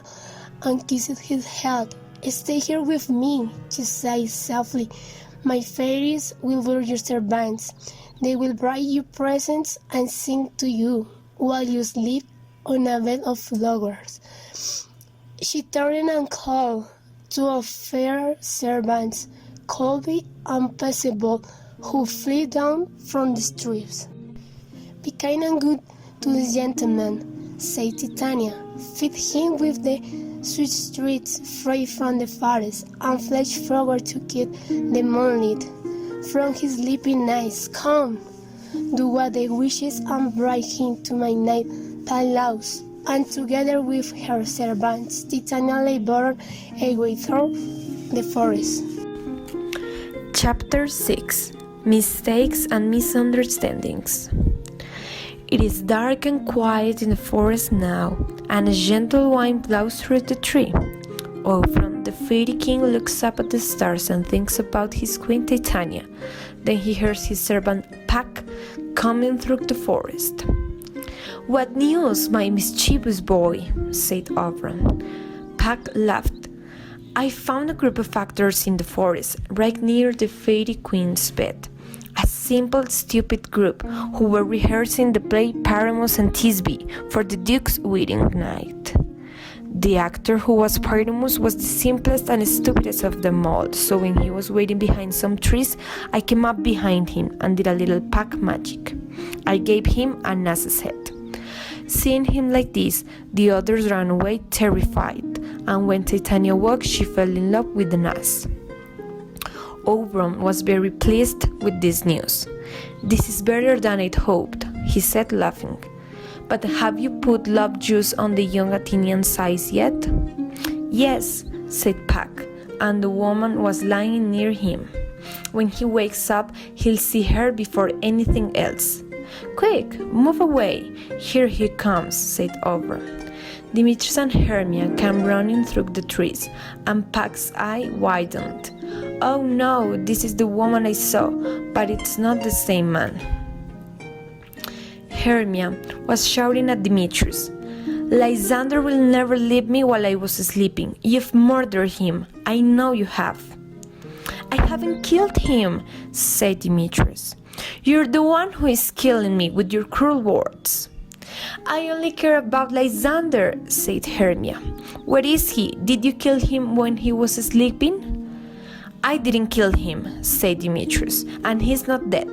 and kissed his head. "Stay here with me," she said softly. "My fairies will be your servants. They will bring you presents and sing to you while you sleep on a bed of flowers." She turned and called two of her servants, Colby and Percival, who flew down from the streets. "Be kind and good to this gentleman," said Titania. "Feed him with the sweet streets free from the forest, and flesh forward to keep the moonlight from his sleeping eyes. Come, do what they wishes and bring him to my night palace." And together with her servants, Titania lay born away through the forest. Chapter 6. Mistakes and misunderstandings. It is dark and quiet in the forest now, and a gentle wind blows through the tree. Oberon, the fairy king, looks up at the stars and thinks about his queen Titania. Then he hears his servant Pack coming through the forest. "What news, my mischievous boy?" said Oberon. Pack laughed. "I found a group of actors in the forest, right near the fairy queen's bed. A simple, stupid group who were rehearsing the play Paramus and Thisbe for the Duke's wedding night. The actor who was Paramus was the simplest and stupidest of them all, so when he was waiting behind some trees, I came up behind him and did a little pack magic. I gave him an ass's head. Seeing him like this, the others ran away terrified, and when Titania woke, she fell in love with the ass." Oberon was very pleased with this news. "This is better than I'd hoped," he said, laughing. "But have you put love juice on the young Athenian's eyes yet?" "Yes," said Pack, and the woman was lying near him. "When he wakes up, he'll see her before anything else." "Quick, move away, here he comes," said Oberon. Demetrius and Hermia came running through the trees, and Pack's eye widened. "Oh no, this is the woman I saw, but it's not the same man." Hermia was shouting at Demetrius. "Lysander will never leave me while I was sleeping. You've murdered him. I know you have." "I haven't killed him," said Demetrius. "You're the one who is killing me with your cruel words." "I only care about Lysander," said Hermia. "Where is he? Did you kill him when he was sleeping?" "I didn't kill him," said Demetrius, "and he's not dead."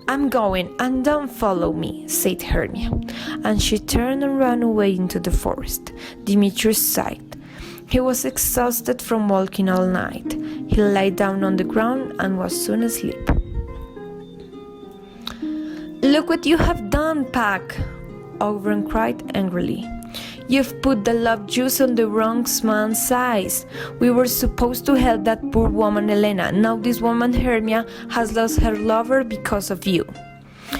"I'm going, and don't follow me," said Hermia, and she turned and ran away into the forest. Demetrius sighed. He was exhausted from walking all night. He lay down on the ground and was soon asleep. "Look what you have done, Pack!" Oberon cried angrily. "You've put the love juice on the wrong man's eyes. We were supposed to help that poor woman Helena. Now this woman Hermia has lost her lover because of you."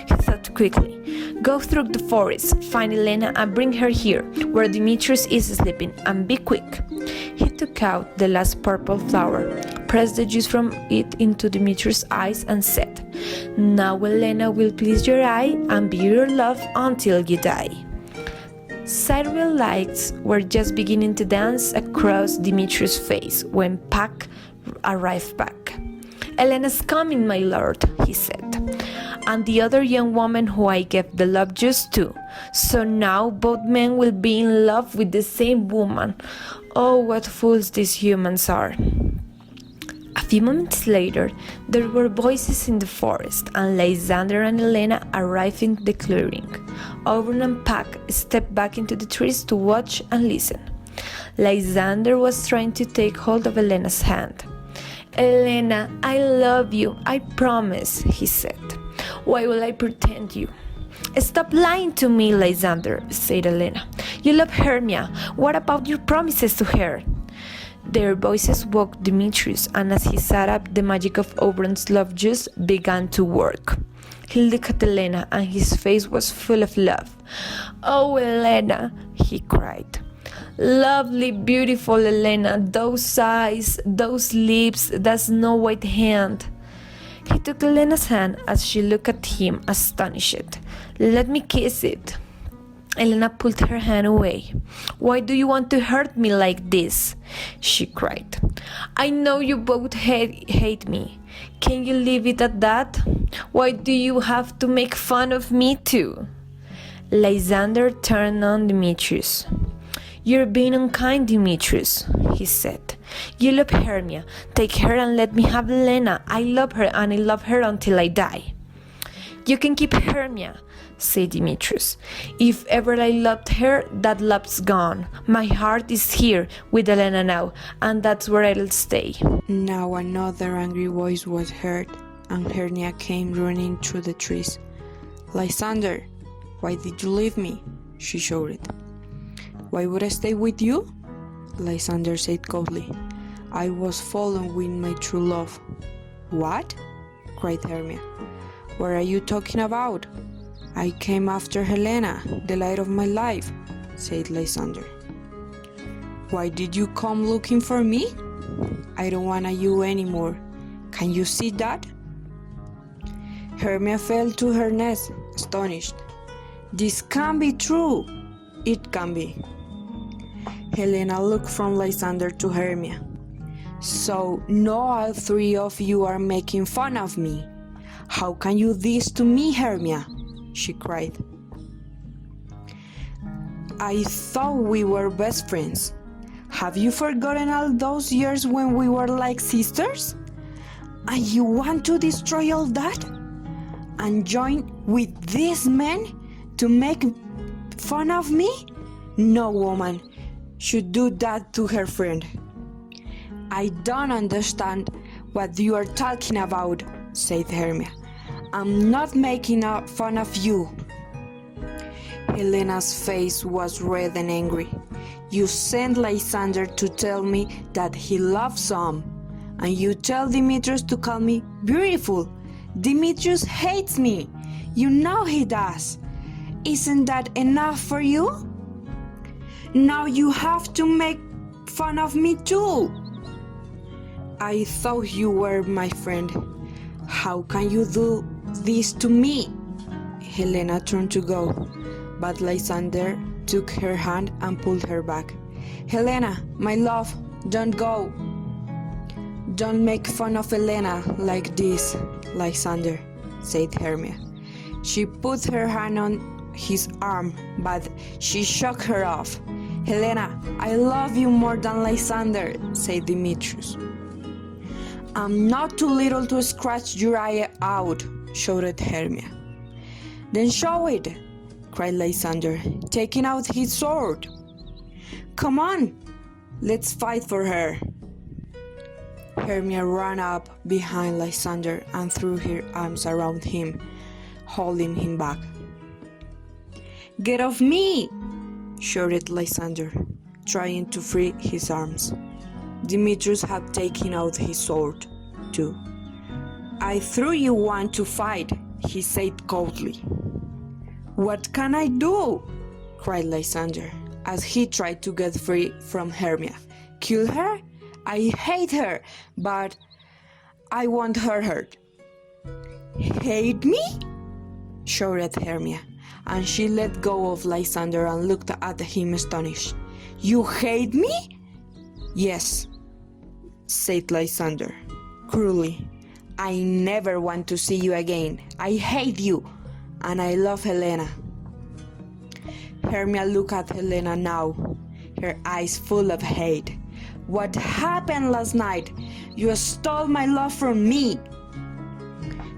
He thought quickly. "Go through the forest, find Helena and bring her here, where Demetrius is sleeping, and be quick." He took out the last purple flower, pressed the juice from it into Demetrius' eyes and said, "Now Helena will please your eye and be your love until you die." Sidereal lights were just beginning to dance across Demetrius' face when Pack arrived back. "Helena's coming, my lord," he said, "and the other young woman who I gave the love juice to. So now both men will be in love with the same woman. Oh, what fools these humans are." A few moments later, there were voices in the forest, and Lysander and Helena arrived in the clearing. Oberon and Pack stepped back into the trees to watch and listen. Lysander was trying to take hold of Helena's hand. "Helena, I love you, I promise," he said. "Why will I pretend you?" "Stop lying to me, Lysander," said Helena. "You love Hermia. What about your promises to her?" Their voices woke Demetrius, and as he sat up, the magic of Oberon's love juice began to work. He looked at Helena, and his face was full of love. "Oh, Helena," he cried. "Lovely, beautiful Helena, those eyes, those lips, that snow-white hand." He took Helena's hand as she looked at him, astonished. "Let me kiss it." Helena pulled her hand away. "Why do you want to hurt me like this?" she cried. "I know you both hate me. Can you leave it at that? Why do you have to make fun of me too?" Lysander turned on Demetrius. "You're being unkind, Demetrius," he said. "You love Hermia. Take her and let me have Helena. I love her, and I love her until I die." "You can keep Hermia," said Demetrius. "If ever I loved her, that love's gone. My heart is here with Helena now, and that's where I'll stay." Now another angry voice was heard, and Hermia came running through the trees. "Lysander, why did you leave me?" she shouted. "Why would I stay with you?" Lysander said coldly. "I was fallen with my true love." "What?" cried Hermia. What are you talking about? I came after Helena, the light of my life, said Lysander. Why did you come looking for me? I don't want you anymore. Can you see that? Hermia fell to her knees, astonished. This can't be true. It can be. Helena looked from Lysander to Hermia. So now all three of you are making fun of me. How can you do this to me, Hermia? She cried. I thought we were best friends. Have you forgotten all those years when we were like sisters? And you want to destroy all that? And join with these men to make fun of me? No woman should do that to her friend. I don't understand what you are talking about, said Hermia. I'm not making fun of you. Helena's face was red and angry. You sent Lysander to tell me that he loves some, and you tell Demetrius to call me beautiful. Demetrius hates me. You know he does. Isn't that enough for you? Now you have to make fun of me too. I thought you were my friend. How can you do this to me? Helena turned to go, but Lysander took her hand and pulled her back. Helena, my love, don't go. Don't make fun of Helena like this, Lysander, said Hermia. She put her hand on his arm, but she shook her off. Helena, I love you more than Lysander, said Demetrius. I'm not too little to scratch your eye out, shouted Hermia. Then show it, cried Lysander, taking out his sword. Come on, let's fight for her. Hermia ran up behind Lysander and threw her arms around him, holding him back. Get off me, shouted Lysander, trying to free his arms. Demetrius had taken out his sword, too. I threw you one to fight, he said coldly. What can I do? Cried Lysander, as he tried to get free from Hermia. Kill her? I hate her, but I won't hurt her. Hate me? Shouted Hermia, and she let go of Lysander and looked at him astonished. You hate me? Yes, said Lysander, cruelly. I never want to see you again. I hate you, and I love Helena. Hermia looked at Helena now, her eyes full of hate. What happened last night? You stole my love from me.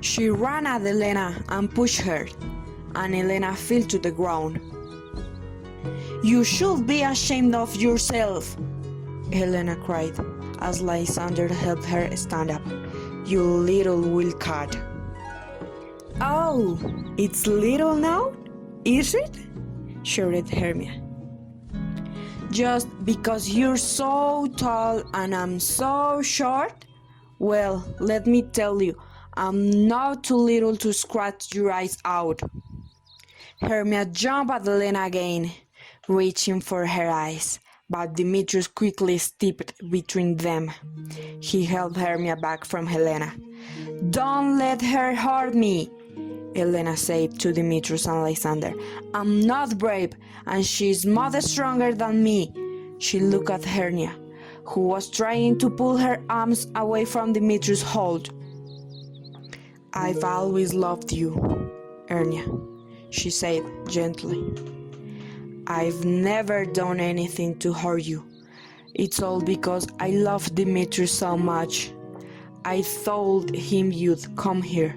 She ran at Helena and pushed her, and Helena fell to the ground. You should be ashamed of yourself, Helena cried, as Lysander helped her stand up. You little wildcat. Oh, it's little now, is it? Shouted Hermia. Just because you're so tall and I'm so short? Well, let me tell you, I'm not too little to scratch your eyes out. Hermia jumped at Helena again, reaching for her eyes, but Demetrius quickly stepped between them. He held Hermia back from Helena. Don't let her hurt me, Helena said to Demetrius and Lysander. I'm not brave, and she's much stronger than me. She looked at Hermia, who was trying to pull her arms away from Demetrius' hold. I've always loved you, Hermia, she said gently. I've never done anything to hurt you. It's all because I love Demetrius so much. I told him you'd come here,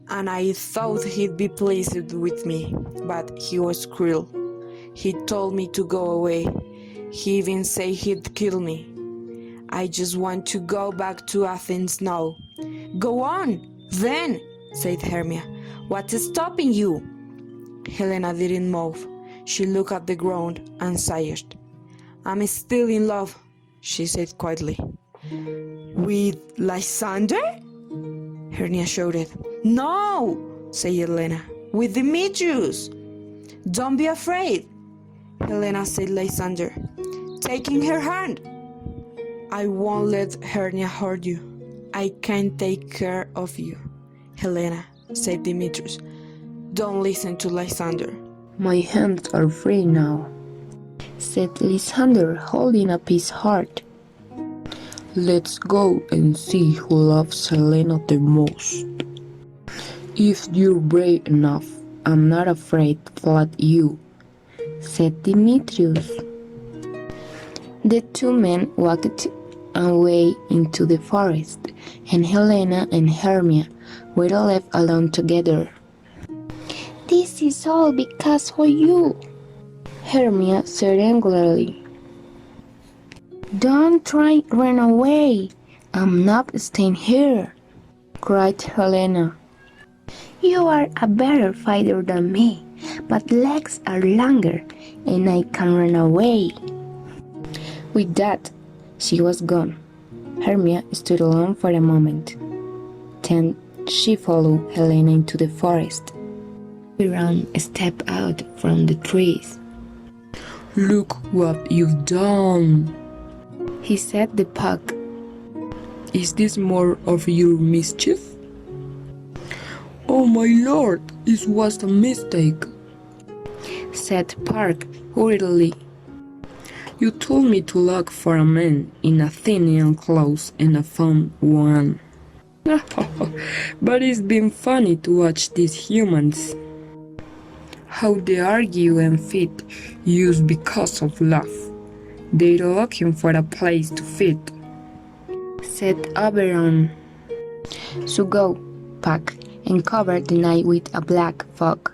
and I thought he'd be pleased with me, but he was cruel. He told me to go away. He even said he'd kill me. I just want to go back to Athens now. Go on, then, said Hermia. What's stopping you? Helena didn't move. She looked at the ground and sighed. I'm still in love, she said quietly. With Lysander? Hernia shouted. No, said Helena. With Demetrius. Don't be afraid, Helena said Lysander, taking her hand. I won't let Hernia hurt you. I can take care of you, Helena said Demetrius. Don't listen to Lysander. My hands are free now, said Lysander, holding up his heart. Let's go and see who loves Helena the most. If you're brave enough, I'm not afraid to fight you, said Demetrius. The two men walked away into the forest, and Helena and Hermia were left alone together. This is all because of you, Hermia said angrily. Don't try to run away. I'm not staying here, cried Helena. You are a better fighter than me, but legs are longer and I can run away. With that, she was gone. Hermia stood alone for a moment. Then she followed Helena into the forest. Biran stepped out from the trees. Look what you've done, he said the pug. Is this more of your mischief? Oh my lord, it was a mistake, said Park hurriedly. You told me to look for a man in Athenian clothes and I found one. But it's been funny to watch these humans. How they argue and fit use because of love. They're looking for a place to fit, said Oberon. So go, Puck, and cover the night with a black fog.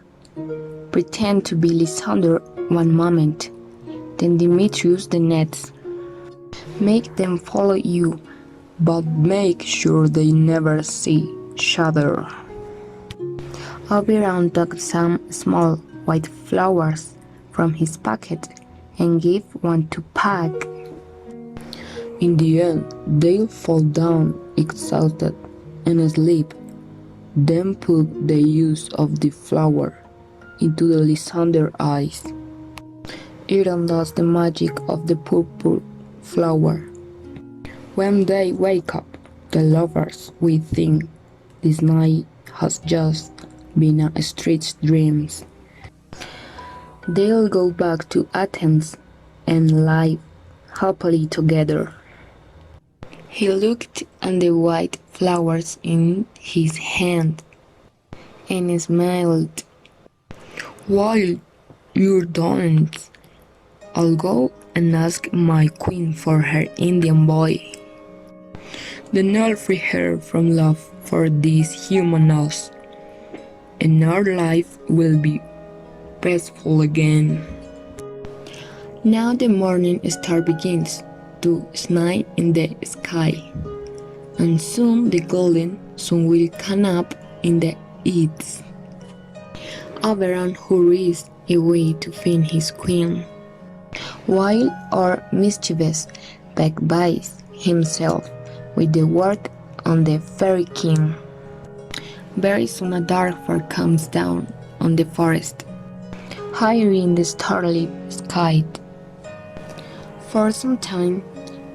Pretend to be Lysander one moment, then Demetrius the next. Make them follow you, but make sure they never see each other. Oberon took some small white flowers from his pocket and gave one to Puck. In the end, they'll fall down exhausted and asleep. Then put the use of the flower into the Lysander eyes. It undoes the magic of the purple flower. When they wake up, the lovers will think this night has just been a strange dream. They'll go back to Athens and live happily together. He looked at the white flowers in his hand and smiled. While you're done, I'll go and ask my queen for her Indian boy. Then I'll free her from love for these humans, and our life will be peaceful again. Now the morning star begins to shine in the sky, and soon the golden sun will come up in the east. Oberon hurries away to find his queen, while our mischievous Peck busies himself with the work on the fairy king. Very soon a dark fog comes down on the forest, higher in the starlit sky. For some time,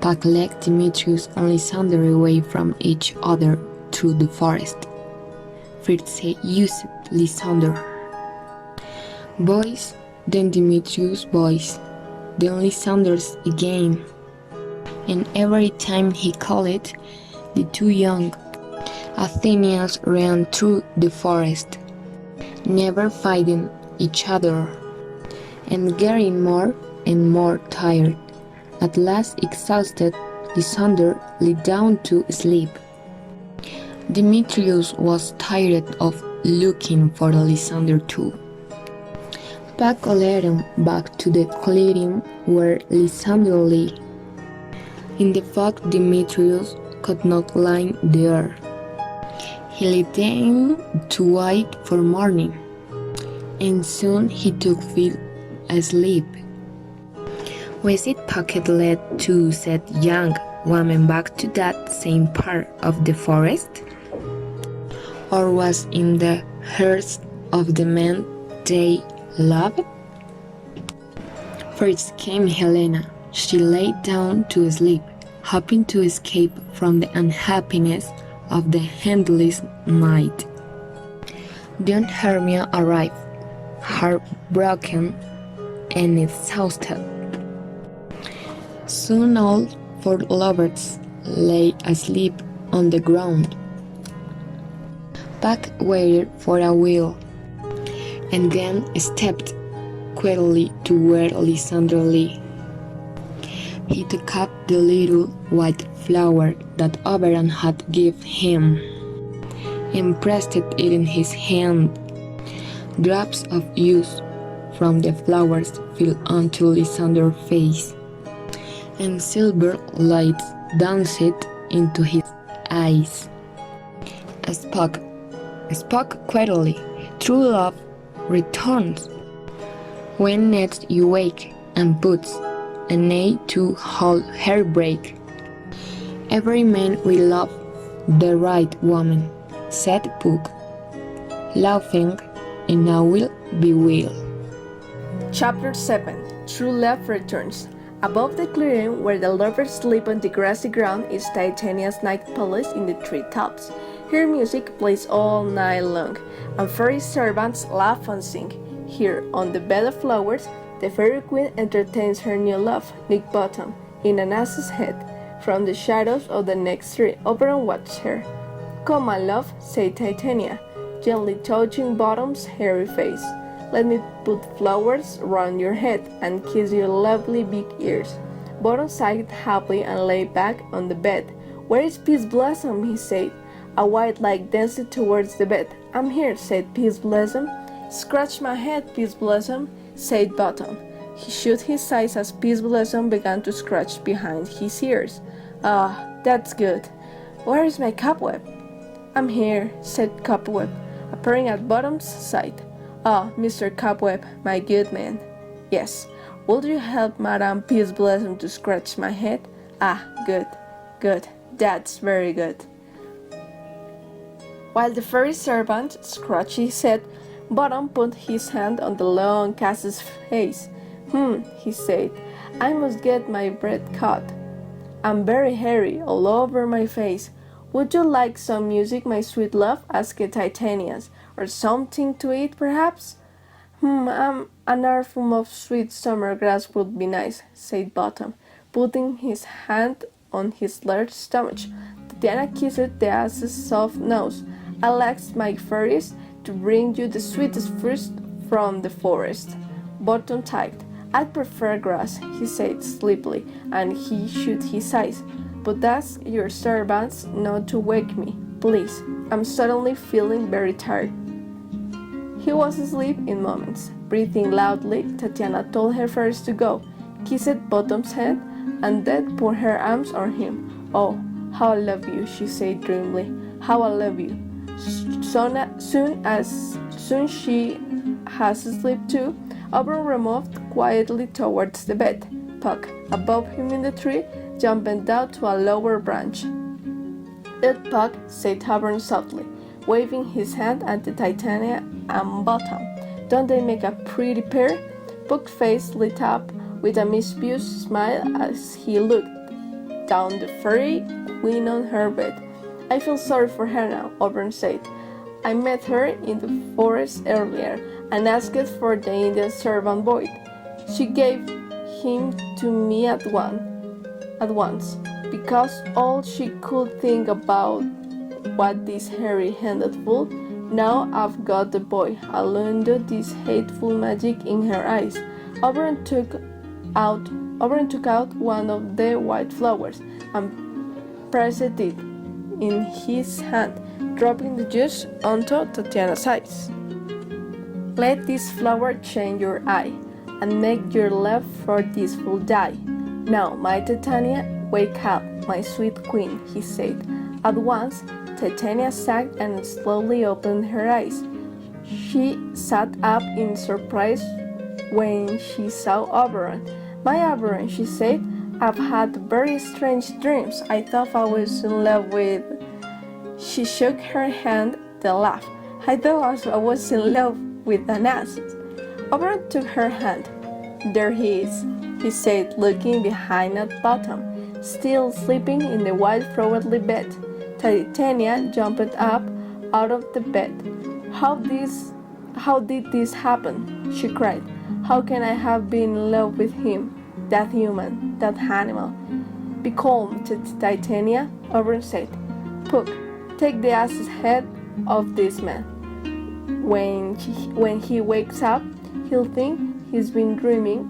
Puck led Demetrius and Lysander away from each other through the forest. First he used Lysander. Boys, then Demetrius' boys, then Lysander's again. And every time he called it, the two young Athenians ran through the forest, never fighting each other, and getting more and more tired. At last, exhausted, Lysander lay down to sleep. Demetrius was tired of looking for Lysander too. Puck led him back to the clearing where Lysander lay. In the fog, Demetrius could not lie there. He lay down to wait for morning, and soon he took feet asleep. Was it Puck led to said young woman back to that same part of the forest? Or was in the hearts of the men they loved? First came Helena. She lay down to sleep, hoping to escape from the unhappiness of the endless night. Then Hermia arrived, heartbroken and exhausted. Soon all four lovers lay asleep on the ground. Puck waited for a while, and then stepped quietly to where Lysander lay. He took up the little white flower that Oberon had given him, and pressed it in his hand. Drops of juice from the flowers fell onto Lysander's face, and silver lights danced into his eyes. Spoke quietly, true love returns. When next you wake and puts an eye to hold her break. Every man will love the right woman, said Puck, laughing, and I will be well. Chapter 7 True Love Returns. Above the clearing where the lovers sleep on the grassy ground is Titania's night palace in the treetops. Here music plays all night long, and fairy servants laugh and sing. Here, on the bed of flowers, the fairy queen entertains her new love, Nick Bottom, in an ass's head. From the shadows of the next tree, Oberon watched her. "Come, my love," said Titania, gently touching Bottom's hairy face. "Let me put flowers round your head and kiss your lovely big ears." Bottom sighed happily and lay back on the bed. "Where is Peace Blossom?" he said. A white light danced towards the bed. "I'm here," said Peace Blossom. "Scratch my head, Peace Blossom," said Bottom. He shut his eyes as Peace Blossom began to scratch behind his ears. "Ah, that's good. Where is my cobweb?" "I'm here," said Cobweb, appearing at Bottom's side. "Ah, Mr. Cobweb, my good man." "Yes. Would you help Madame Peace Blossom to scratch my head?" "Ah, good, good. That's very good." While the fairy servant scratched his head, Bottom put his hand on the long cat's face. He said, "I must get my breath caught. I'm very hairy all over my face. Would you like some music, my sweet love?" asked Titania. "Or something to eat, perhaps?" An armful of sweet summer grass would be nice," said Bottom, putting his hand on his large stomach. Tatiana kissed the ass's soft nose. "I'll ask my fairies to bring you the sweetest fruit from the forest." Bottom typed. "I'd prefer grass," he said sleepily, and he shut his eyes. "But ask your servants not to wake me, please. I'm suddenly feeling very tired." He was asleep in moments. Breathing loudly, Tatiana told her fairies to go, kissed Bottom's head, and then put her arms on him. "Oh, how I love you," she said dreamily. "How I love you." Soon she has asleep too. Oberon removed quietly towards the bed. Puck, above him in the tree, jumped down to a lower branch. "That Puck," said Oberon softly, waving his hand at the Titania and Bottom. "Don't they make a pretty pair?" Puck's face lit up with a mischievous smile as he looked down the fairy queen on her bed. "I feel sorry for her now," Oberon said. "I met her in the forest earlier and asked for the Indian servant boy. She gave him to me at once, because all she could think about was this hairy-handed fool. Now I've got the boy. I'll undo this hateful magic in her eyes." Oberon took out one of the white flowers and pressed it in his hand, dropping the juice onto Tatiana's eyes. "Let this flower change your eye, and make your love for this fool die. Now, my Titania, wake up, my sweet queen," he said. At once, Titania sagged and slowly opened her eyes. She sat up in surprise when she saw Oberon. "My Oberon," she said, I've had very strange dreams. I thought I was in love with... She shook her hand, then laughed. I thought I was in love with an ass. Oberon took her hand. There he is, he said, looking behind at Bottom, still sleeping in the white flowery bed. Titania jumped up out of the bed. How did this happen? She cried. How can I have been in love with him? That human, that animal. Be calm, Titania, Oberon said. Puck, take the ass's head of this man. When he wakes up, he'll think he's been dreaming.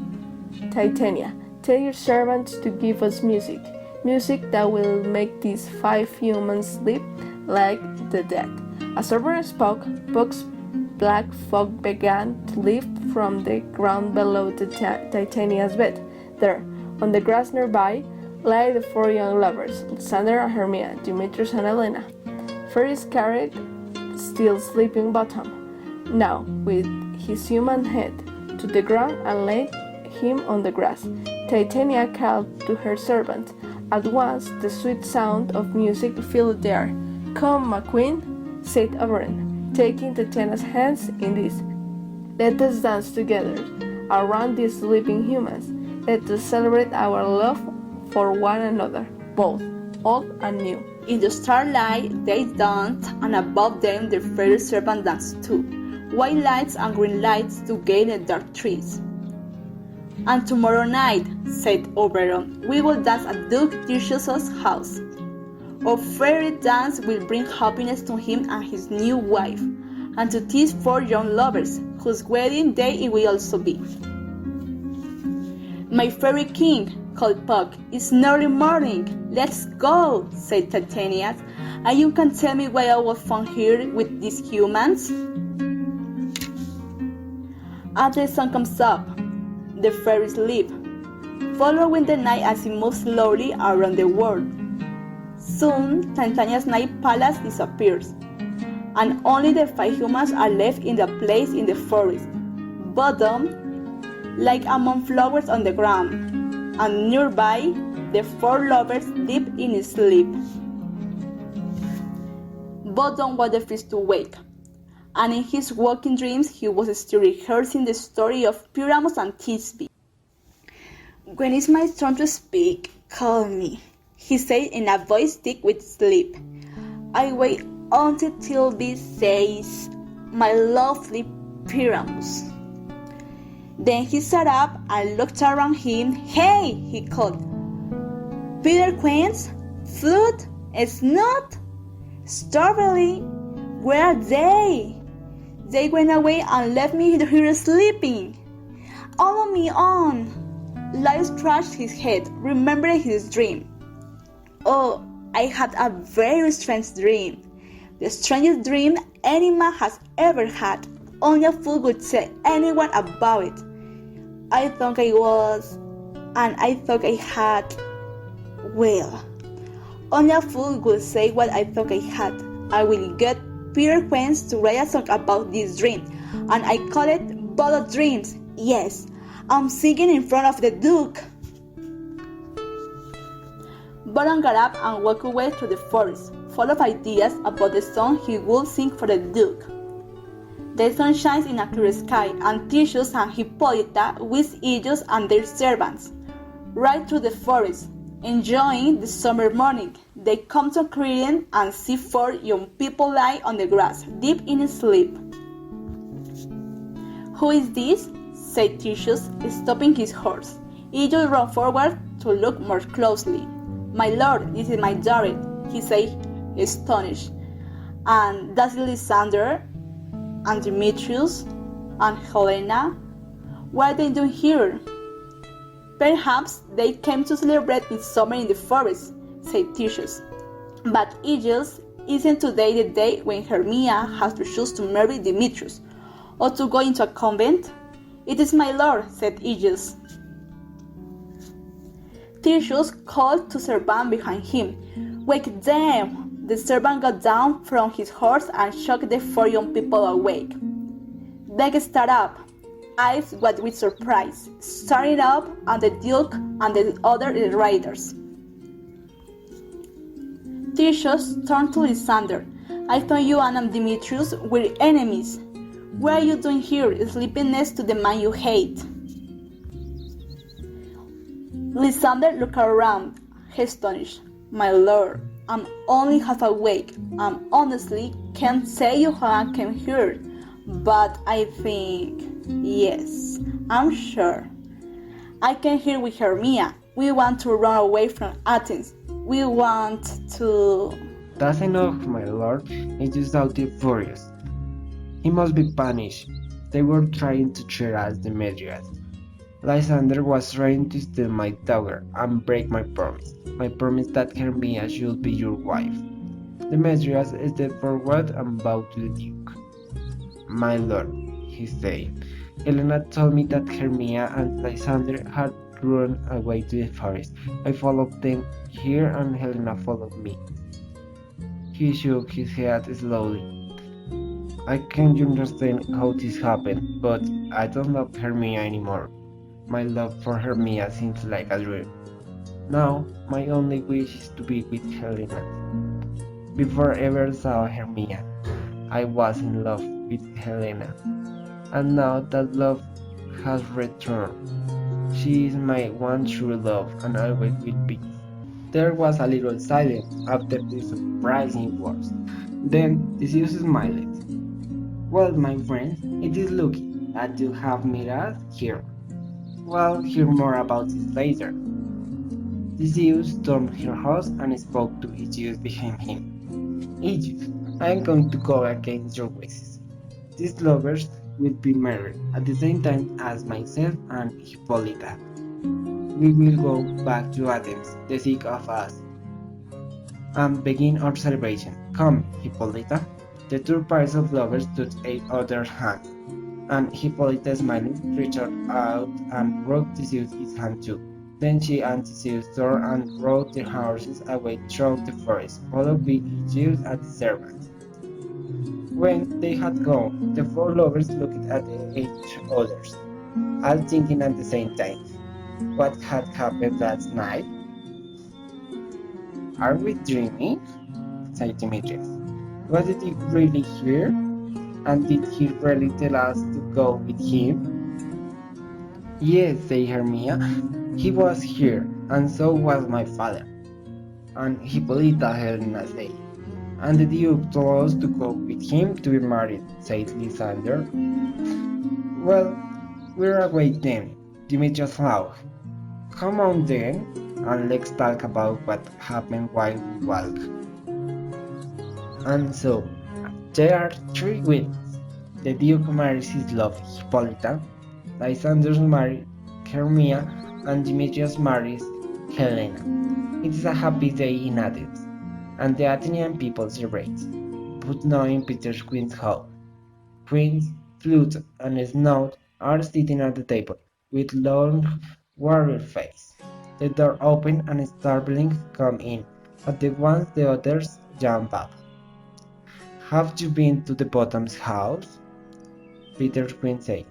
Titania, tell your servants to give us music. Music that will make these 5 humans sleep like the dead. As Oberon spoke, Puck's black fog began to lift from the ground below Titania's bed. There, on the grass nearby, lay the 4 young lovers, Lysander and Hermia, Demetrius and Helena. Ferris carried still sleeping Bottom, now with his human head, to the ground and laid him on the grass. Titania called to her servant. At once the sweet sound of music filled the air. Come, my queen, said Oberon, taking Titania's hands in his. Let us dance together around these sleeping humans. Let us celebrate our love for one another, both old and new. In the starlight they danced, and above them the fairy serpent danced too. White lights and green lights together in the dark trees. And tomorrow night, said Oberon, we will dance at Duke Tircius's house. Our fairy dance will bring happiness to him and his new wife, and to these 4 young lovers, whose wedding day it will also be. My fairy king, called Puck, it's nearly morning. Let's go, said Titania, and you can tell me why I was found here with these humans? As the sun comes up, the fairies leave, following the night as it moves slowly around the world. Soon, Titania's night palace disappears, and only the 5 humans are left in the place in the forest. Bottom, like among flowers on the ground, and nearby, the 4 lovers deep in sleep. Bottom was the first to wake, and in his waking dreams he was still rehearsing the story of Pyramus and Thisbe. When it's my turn to speak, call me, he said in a voice thick with sleep. I wait until Thisbe says, my lovely Pyramus. Then he sat up and looked around him. Hey, he called. Peter Queens, Flute, Snout, Strawberry, where are they? They went away and left me here sleeping. Follow me on. Lyle scratched his head, remembering his dream. Oh, I had a very strange dream. The strangest dream any man has ever had. Only a fool would tell anyone about it. I thought I was, and I thought I had. Well, only a fool would say what I thought I had. I will get Peter Queens to write a song about this dream, and I call it Bottle Dreams. Yes, I'm singing in front of the Duke. Baron got up and walked away through the forest, full of ideas about the song he would sing for the Duke. The sun shines in a clear sky, and Theseus and Hippolyta with Aegis and their servants ride through the forest, enjoying the summer morning. They come to a clearing and see 4 young people lie on the grass, deep in sleep. Who is this? Said Theseus, stopping his horse. Aegis ran forward to look more closely. My lord, this is my daughter, he said, astonished. And that's Lysander, and Demetrius, and Helena. What are they doing here? Perhaps they came to celebrate Midsummer in the forest, said Theseus. But Aegis, isn't today the day when Hermia has to choose to marry Demetrius, or to go into a convent? It is my lord, said Aegis. Theseus called to servant behind him. Wake them! The servant got down from his horse and shook the 4 young people awake. They started up. eyes wide with surprise, staring up at the Duke and the other riders. Theseus turned to Lysander. I thought you and Demetrius were enemies. What are you doing here, sleeping next to the man you hate? Lysander looked around, astonished. My lord, I'm only half awake, and honestly can't say you how I came here, but I think, yes, I'm sure. I came here with Hermia. We want to run away from Athens. We want to... That's enough, my lord. He just out furious. He must be punished. They were trying to cheer us Demetrius. Lysander was trying to steal my tower and break my promise that Hermia should be your wife. Demetrius stepped forward and bowed to the Duke. My lord, he said, Helena told me that Hermia and Lysander had run away to the forest. I followed them here and Helena followed me. He shook his head slowly. I can't understand how this happened, but I don't love Hermia anymore. My love for Hermia seems like a dream. Now, my only wish is to be with Helena. Before I ever saw Hermia, I was in love with Helena, and now that love has returned. She is my one true love and always will be. There was a little silence after these surprising words. Then Theseus smiled. Well, my friends, it is lucky that you have met us here. We'll hear more about this later. Theseus turned her horse and spoke to Aegeus behind him. Aegeus, I am going to go against your wishes. These lovers will be married at the same time as myself and Hippolyta. We will go back to Athens, the six of us, and begin our celebration. Come, Hippolyta. The two pairs of lovers took each other's hands, and Hippolyta smiling reached out and rode Theseus his hand too. Then she and Theseus turned and rode their horses away through the forest, followed by Aegeus and the servants. When they had gone, the four lovers looked at each other, all thinking at the same time, what had happened last night? Are we dreaming? Said Demetrius. Was it really here? And did he really tell us to go with him? Yes, said Hermia, he was here, and so was my father. And Hippolyta, Helena said. And the Duke told us to go with him to be married, said Lysander. Well, we're away then, Demetrius laughed. Come on then, and let's talk about what happened while we walk. And so, there are three winners. The Duke marries his love Hippolyta, Lysander marries Hermia, and Demetrius marries Helena. It is a happy day in Athens, and the Athenian people celebrate, but now in Peter's Queen's Hall. Queens, flute, and snout are sitting at the table, with long, worried faces. The door opens and starvelings come in. At once the others jump up. Have you been to the bottom's house? Peter's Queen said.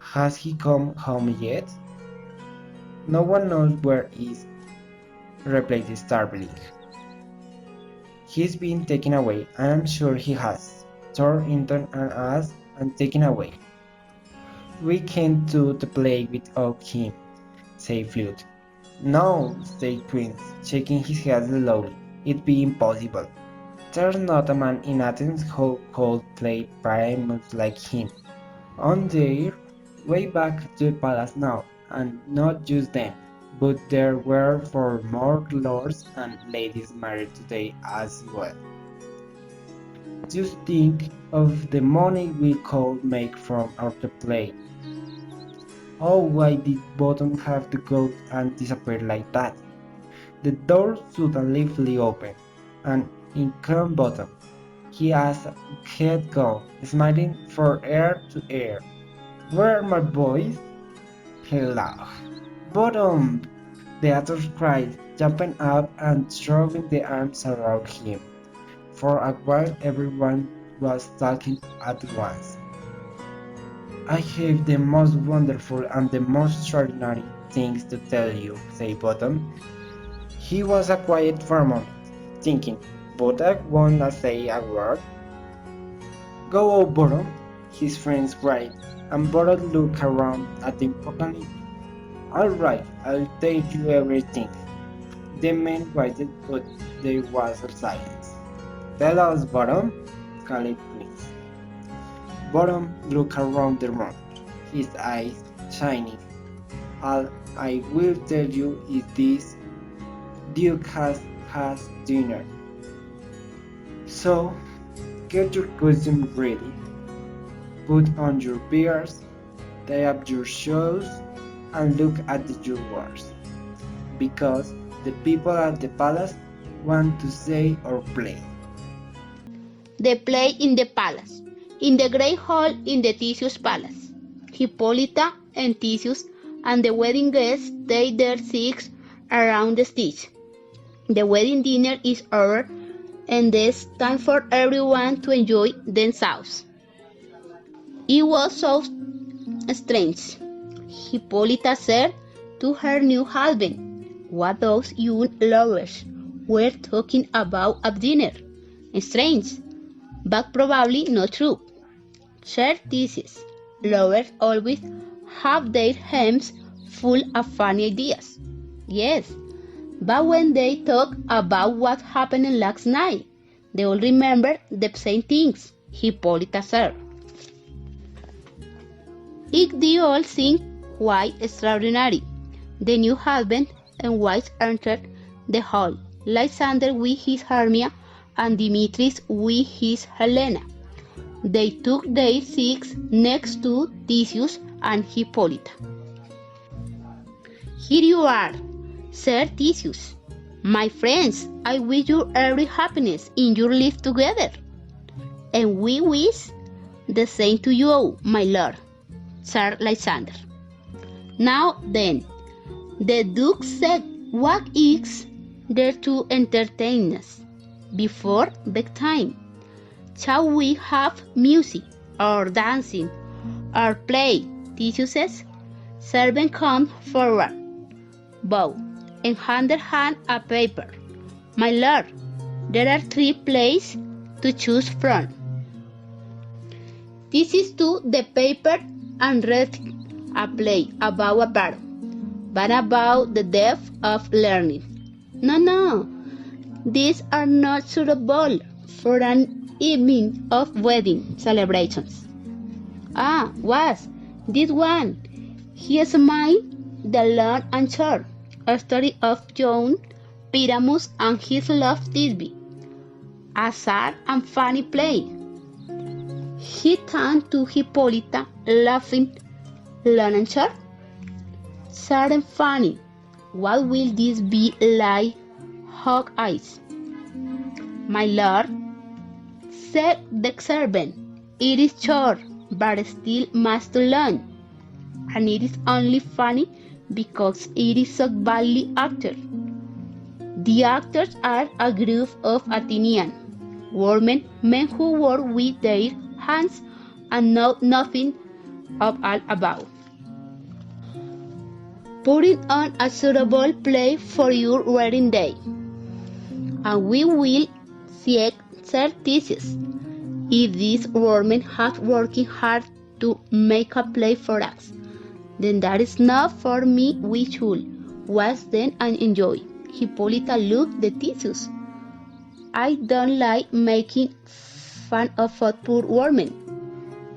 Has he come home yet? No one knows where he is, replied the starveling. He's been taken away, I am sure he has, torn into an ass and taken away. We can't do the play without him, said Flute. No, said Queen, shaking his head slowly, it'd be impossible. There's not a man in Athens who could play Primus like him. On their way back to the palace now, and not just them, but there were 4 more lords and ladies married today as well. Just think of the money we could make from our play. Oh, why did Bottom have to go and disappear like that? The door suddenly flew open, and in came Bottom. He as had gone, smiling from ear to ear. Where are my boys? He laughed. Bottom! The others cried, jumping up and throwing their arms around him. For a while everyone was talking at once. I have the most wonderful and the most extraordinary things to tell you, said Bottom. He was quiet for a moment, thinking, but I won't say a word. Go on, Bottom, his friends cried, and Bottom looked around at them openly. All right, I'll tell you everything. The men waited, but there was a silence. Tell us, Bottom, called Queens. Bottom looked around the room, his eyes shining. All I will tell you is this: Duke has dinner. So, get your costume ready, put on your beers, tie up your shoes, and look at your words. Because the people at the palace want to say or play. They play in the palace, in the great hall in the Theseus palace. Hippolyta and Theseus and the wedding guests stay there six around the stage. The wedding dinner is over and it's time for everyone to enjoy themselves. It was so strange, Hippolyta said to her new husband, what those young lovers were talking about at dinner. Strange, but probably not true. Shared thesis. Lovers always have their hands full of funny ideas. Yes, but when they talk about what happened last night, they all remember the same things, Hippolyta said. It did all seem quite extraordinary. The new husband and wife entered the hall, Lysander with his Hermia and Demetrius with his Helena. They took their seats next to Theseus and Hippolyta. Here you are, said Theseus. My friends, I wish you every happiness in your life together. And we wish the same to you, my lord, said Lysander. Now then, the Duke said, what is there to entertain us before bedtime? Shall we have music, or dancing, or play? Theseus says. Servant come forward, bow, and handed hand a paper. My lord, there are 3 plays to choose from. Theseus took the paper and read a play about a bird, but about the depth of learning. No, these are not suitable for an evening of wedding celebrations. Was this one? He is mine, the long and short, a story of John Pyramus and his love Thisbe, a sad and funny play. He turned to Hippolyta, laughing, long and short. Sad and funny, what will this be like? Hog eyes. My lord, said the servant, it is short, but still much to learn, and it is only funny because it is so badly acted. The actors are a group of Athenian women, men who work with their hands and know nothing of all about putting on a suitable play for your wedding day. And we will see Theseus, if these women have working hard to make a play for us, then that is not for me we should watch them and enjoy. Hippolyta looked at Theseus. I don't like making fun of a poor woman.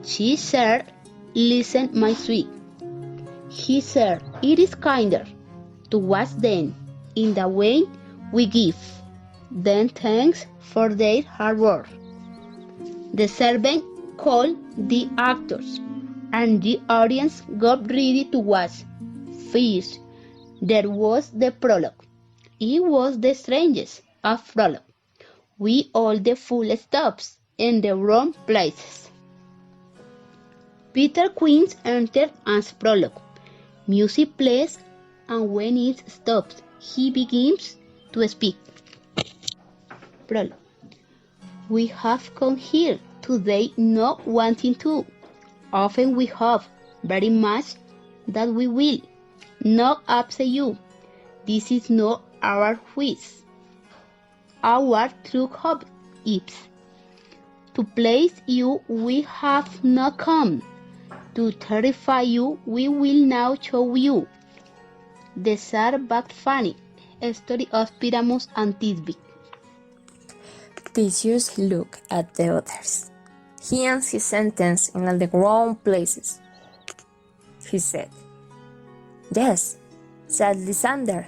She said, listen, my sweet. He said, it is kinder to watch them in the way we give them thanks for their hard work. The servant called the actors, and the audience got ready to watch. First, there was the prologue. It was the strangest of prologue, with all the full stops in the wrong places. Peter Queens entered as prologue. Music plays, and when it stops, he begins to speak. Prologue. We have come here today not wanting to, often we hope very much that we will not upset you. This is not our wish. Our true hope is to please you. We have not come to terrify you. We will now show you the sad but funny story of Pyramus and Thisbe. Theseus looked at the others. He ends his sentence in all the wrong places. He said, "Yes," said Lysander.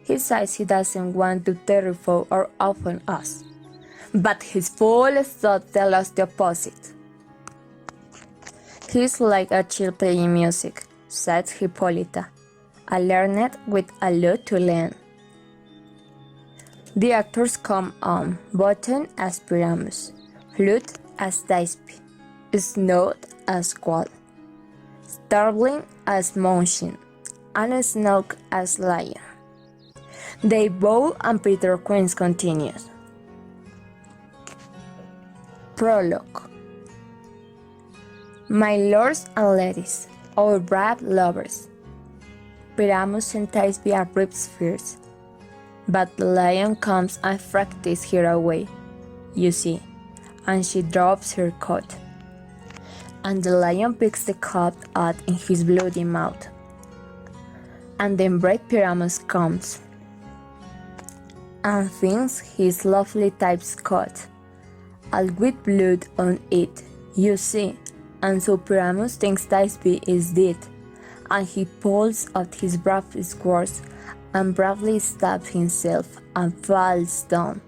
He says he doesn't want to terrify or offend us. But his full thought tells us the opposite. He's like a child playing music, said Hippolyta, a learned with a lot to learn. The actors come on, button as Pyramus, flute as Thisbe, snout as Gull, starveling as Mountain, and Snoke as Lion. They bow and Peter Quince continues. Prologue. My lords and ladies, our brave lovers, Pyramus and Thisbe are ripped fierce, but the lion comes and fractures her away, you see, and she drops her coat, and the lion picks the cup out in his bloody mouth, and then brave Pyramus comes and finds his lovely Thisbe's coat, all with blood on it, you see, and so Pyramus thinks Thisbe is dead, and he pulls out his bravest swords and bravely stabs himself and falls down.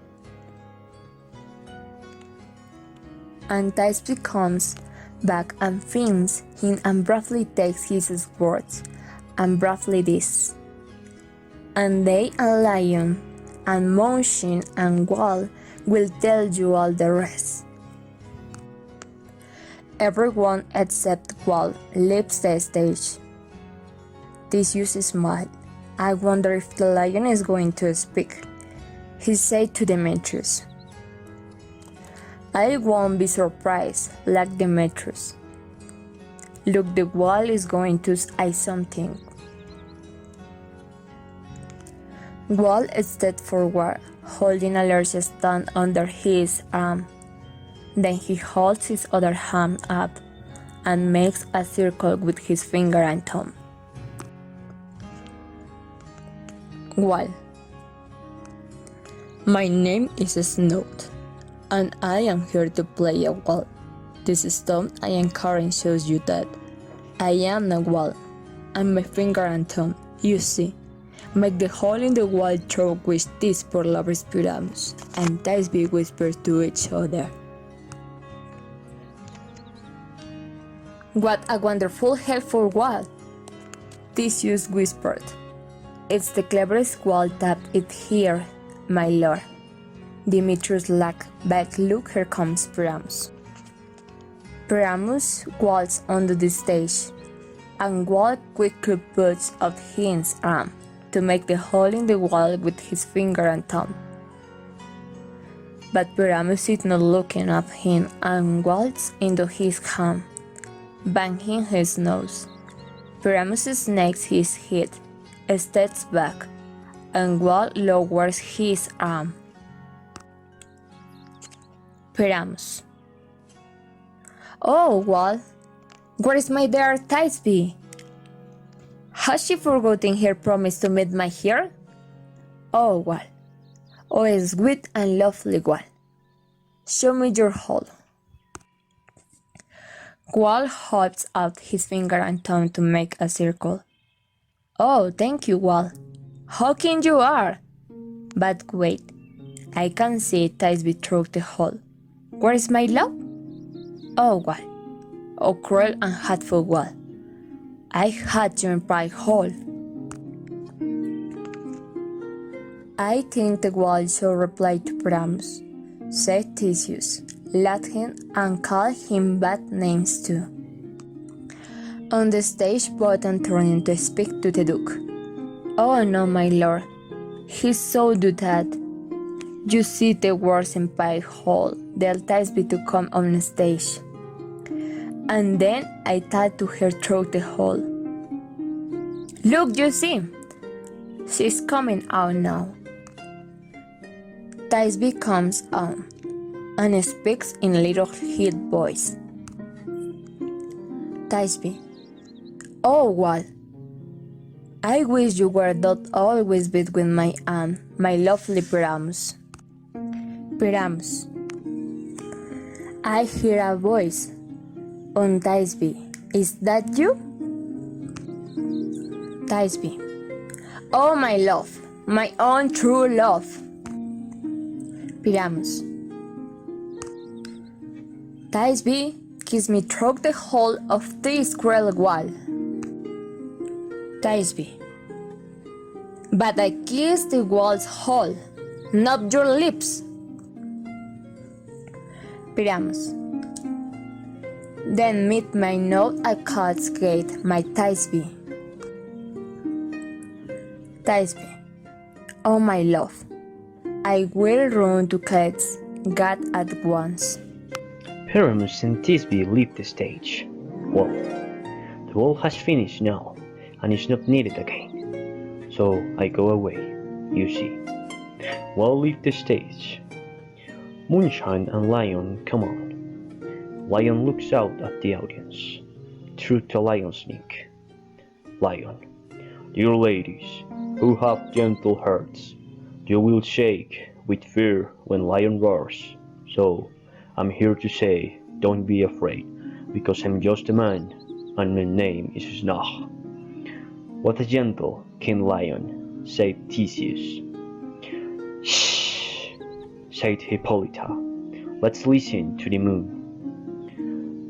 And Thisbe comes back and finds him and bravely takes his swords and bravely this. And they and Lion and Mountain and Gull will tell you all the rest. Everyone except Gull leaves the stage. Theseus smiled. I wonder if the lion is going to speak. He said to Demetrius, I won't be surprised, like Demetrius. Look, the wall is going to say something. Wall stepped forward, holding a large stone under his arm. Then he holds his other hand up and makes a circle with his finger and thumb. Wall. My name is Snout, and I am here to play a wall. This stone I am carrying shows you that I am a wall, and my finger and thumb, you see, make the hole in the wall through which these poor lovers Pyramus and Thisbe whisper to each other. What a wonderful, helpful wall! Theseus whispered. It's the cleverest wall that it here, my lord. Demetrius laughed, but look, here comes Pyramus. Pyramus walks onto the stage, and Wall quickly puts out his arm to make the hole in the wall with his finger and thumb. But Pyramus is not looking at him and walks into his hand, banging his nose. Pyramus snakes his head, steps back, and Wall lowers his arm. Pyramus. Oh, Wall, where is my dear Thisbe? Has she forgotten her promise to meet my here? Oh, Wall, oh, sweet and lovely Wall, show me your hole. Wall holds out his finger and thumb to make a circle. Oh, thank you, Wall. How kind you are! But wait, I can see Thisbe through the hole. Where is my love? Oh, Wall. Oh, cruel and hateful Wall. I had you in my hole. I think the Wall shall reply to Pyramus, said Theseus, laughing and called him bad names too. On the stage, Button turned to speak to the Duke. Oh no, my lord, he so do that. You see the words in my hall, tell Thisbe to come on stage. And then I tied to her through the hole. Look, you see, she's coming out now. Thisbe comes out and speaks in a little hid voice. Thisbe, oh Wal, I wish you were not always between my and my lovely Pyramus. Pyramus, I hear a voice. On Thisbe, is that you? Thisbe, oh my love, my own true love. Pyramus, Thisbe, kiss me through the hole of this cruel wall. Thisbe, but I kiss the wall's hole, not your lips. Pyramus, then meet my note at Cat's gate, my Thisbe. Thisbe, oh my love, I will run to Cat's gate at once. Pyramus and Thisbe leave the stage. Well, the ball has finished now, and is not needed again. So I go away, you see. Well, leave the stage. Moonshine and Lion come on. Lion looks out at the audience, through the lion's neck. Lion, dear ladies, who have gentle hearts, you will shake with fear when lion roars. So, I'm here to say, don't be afraid, because I'm just a man, and my name is Snach. What a gentle King Lion, said Theseus. Shh, said Hippolyta. Let's listen to the moon.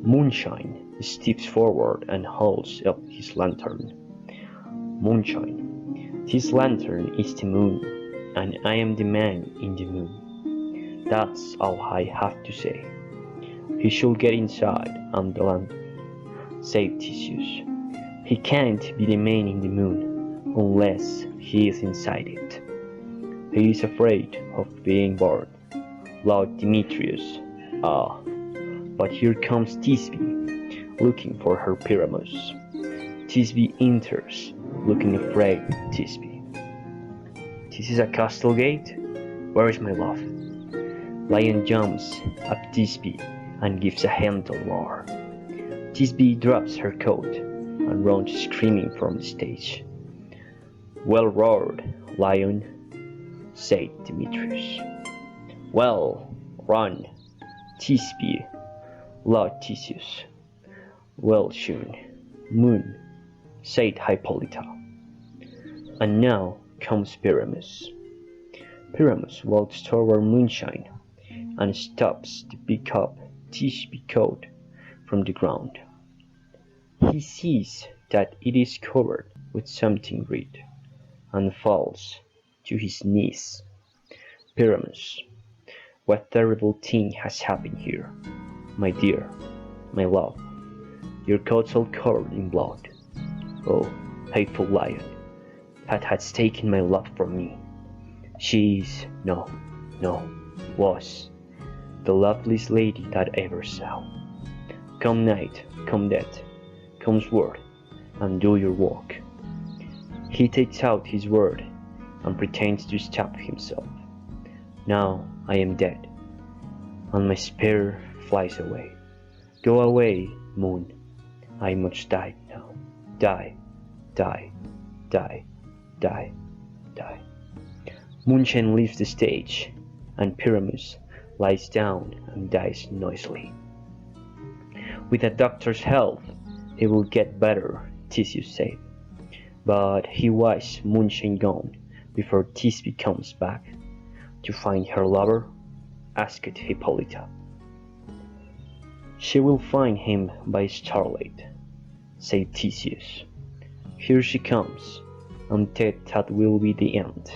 Moonshine steps forward and holds up his lantern. Moonshine, this lantern is the moon, and I am the man in the moon. That's all I have to say. He should get inside on the lantern, said Theseus. He can't be the man in the moon unless he is inside it. He is afraid of being bored, laughed Demetrius. Ah, but here comes Thisbe, looking for her Pyramus. Thisbe enters, looking afraid Thisbe. This is a castle gate? Where is my love? Lion jumps up Thisbe and gives a gentle roar. Thisbe drops her coat and runs screaming from the stage. Well roared, Lion, said Demetrius. Well, run, Thisbe, laughed Theseus. Well shown, Moon, said Hippolyta. And now comes Pyramus. Pyramus walks toward Moonshine and stops to pick up Thisbe's coat from the ground. He sees that it is covered with something red and falls to his knees. Pyramus, what terrible thing has happened here? My dear, my love, your coat's all covered in blood. Oh, hateful lion, that has taken my love from me. She is, was the loveliest lady that I ever saw. Come night, come death, come sword, and do your work. He takes out his sword and pretends to stab himself. Now I am dead, and my spear flies away. Go away, moon, I must die now. Die, die, die, die, die. Moonshine leaves the stage, and Pyramus lies down and dies noisily. With a doctor's help, he will get better, Theseus said. But he was Moonshine gone before Thisbe comes back to find her lover? Asked Hippolyta. She will find him by starlight, said Theseus. Here she comes, and that will be the end.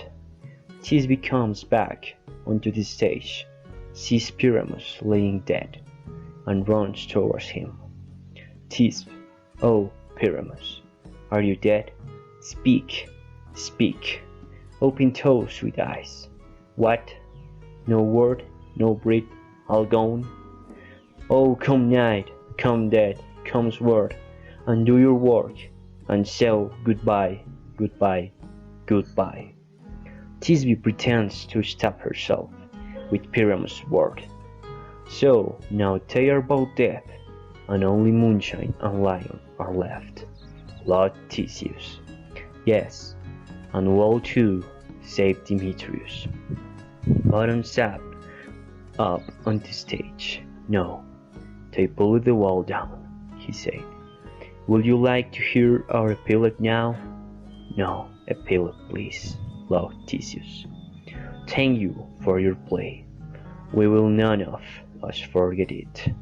Thisbe comes back onto the stage, sees Pyramus laying dead, and runs towards him. Thisbe, oh Pyramus, are you dead? Speak, speak, open those sweet eyes. What? No word, no breath, all gone? Oh, come night, come dead, comes word, and do your work, and so goodbye, goodbye, goodbye. Thisbe pretends to stab herself with Pyramus' word. So now they are both dead, and only Moonshine and Lion are left. Lord Theseus. Yes, and well too, said Demetrius. Bottom sat up on the stage. No, they pulled the wall down, he said. Would you like to hear our epilogue now? No, epilogue please, laughed Theseus. Thank you for your play. We will none of us forget it.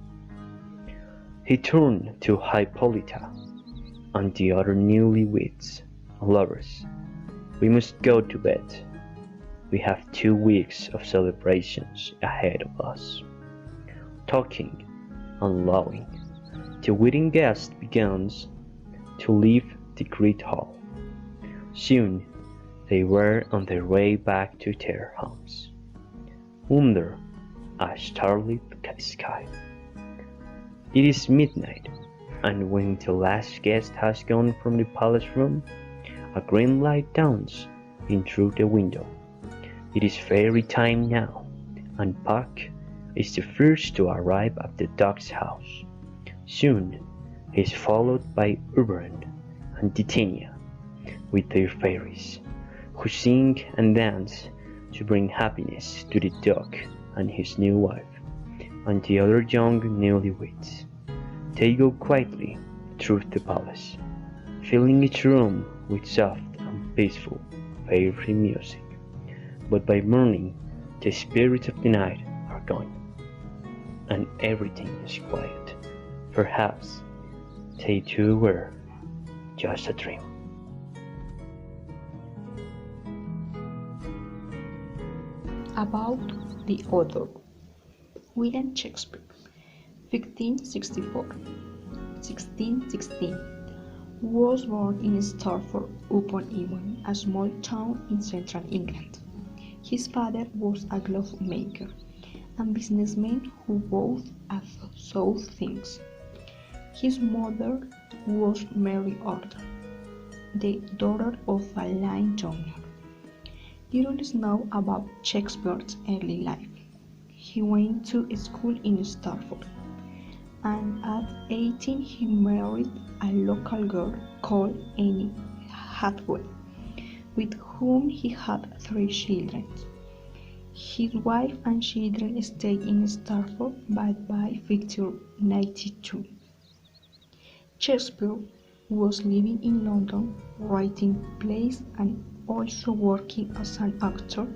He turned to Hippolyta and the other newlyweds and lovers. We must go to bed. We have 2 weeks of celebrations ahead of us. Talking and laughing, the wedding guest begins to leave the great hall. Soon they were on their way back to their homes, under a starlit sky. It is midnight, and when the last guest has gone from the palace room, a green light dawns in through the window. It is fairy time now, and Puck is the first to arrive at the dog's house. Soon he is followed by Oberon and Titania with their fairies, who sing and dance to bring happiness to the dog and his new wife, and the other young newlyweds. They go quietly through the palace, filling each room with soft and peaceful fairy music. But by morning, the spirits of the night are gone, and everything is quiet. Perhaps they too were just a dream. About the author, William Shakespeare, 1564 1616, was born in Stratford-upon-Avon, a small town in central England. His father was a glove maker and businessman who both sold things. His mother was Mary Arthur, the daughter of a landowner. Little is known about Shakespeare's early life. He went to school in Stratford, and at 18 he married a local girl called Annie Hathaway, with whom he had 3 children. His wife and children stayed in Stratford, but by 1592, Shakespeare was living in London, writing plays and also working as an actor.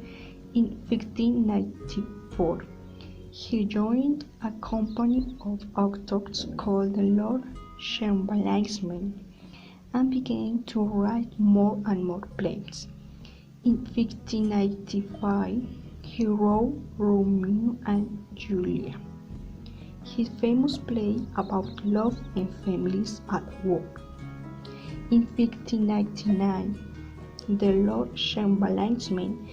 In 1594, he joined a company of actors called the Lord Chamberlain's Men and began to write more and more plays. In 1595, he wrote Romeo and Juliet, his famous play about love and families at war. In 1599, the Lord Chamberlain's Men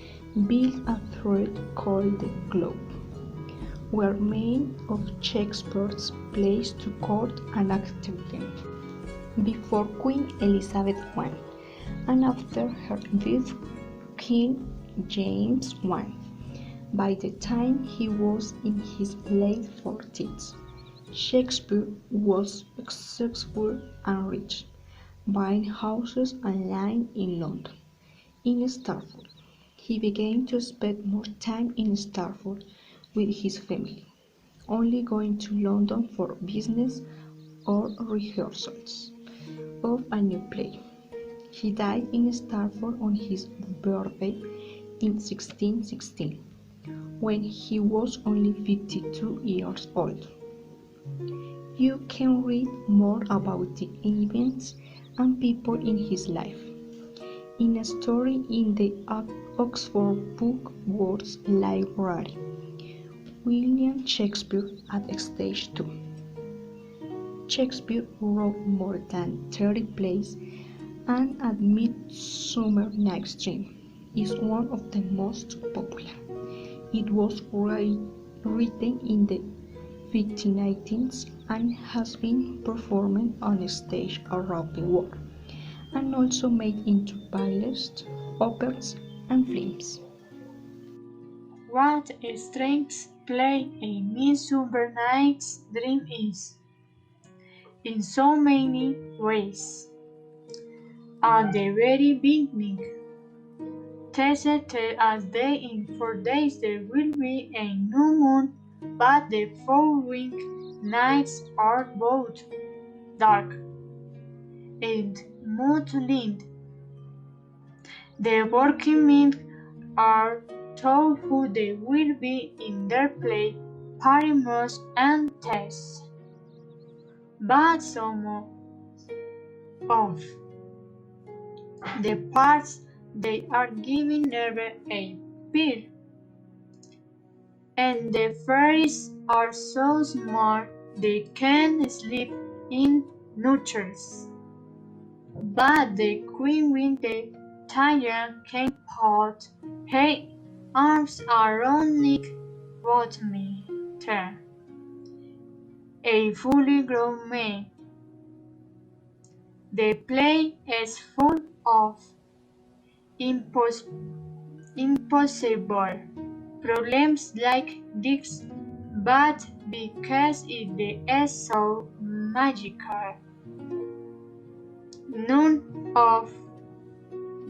built a theatre called the Globe, where many of Shakespeare's plays took court and acted them. Before Queen Elizabeth I, and after her death, King James I. By the time he was in his late 40s, Shakespeare was successful and rich, buying houses and land in London. In Stratford, he began to spend more time in Stratford with his family, only going to London for business or rehearsals of a new play. He died in Stratford on his birthday in 1616, when he was only 52 years old. You can read more about the events and people in his life in a story in the Oxford Bookworms Library. William Shakespeare at stage 2. Shakespeare wrote more than 30 plays, and at Midsummer Night's Dream is one of the most popular. It was written in the 1580s and has been performed on stage around the world, and also made into ballets, operas, and films. What a strange play A Midsummer Night's Dream is, in so many ways. At the very beginning, Tessa tells us that in 4 days there will be a new moon, but the following nights are both dark and moonlit. The working men are told who they will be in their play, Primus and Tess. But some of the parts they are given never appear, and the fairies are so smart they can sleep in nurseries. But the queen with the tyrant can put her arms around Nick Watermeter, a fully grown man. The play is full of impossible problems like this, but because it is so magical, none of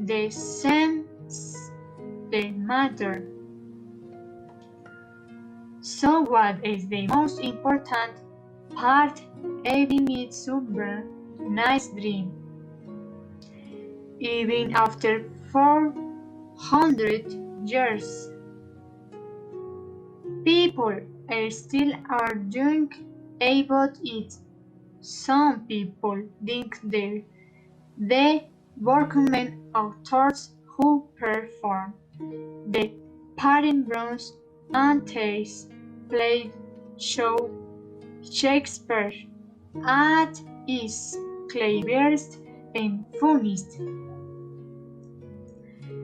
the seems the matter. So what is the most important part every Midsummer Night's Dream? Even after 400 years, people are still arguing about it. Some people think the workmen authors who performed the Parin Bronze and Tays played show Shakespeare at his cleverest and funniest.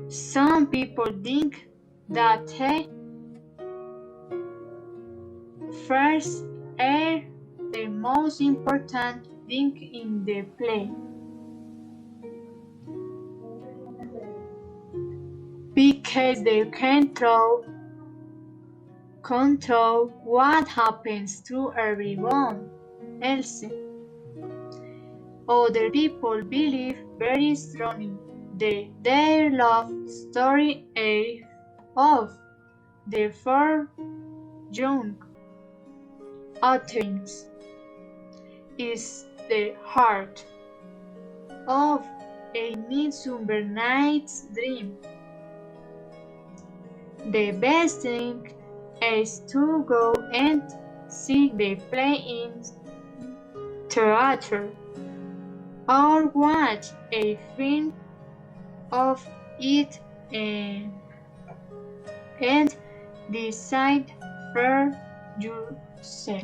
Some people think that the first are the most important thing in the play, because they control what happens to everyone else. Other people believe very strongly that their love story of the four young Athens is the heart of A Midsummer Night's Dream. The best thing is to go and see the play in theater or watch a film of it and decide for yourself.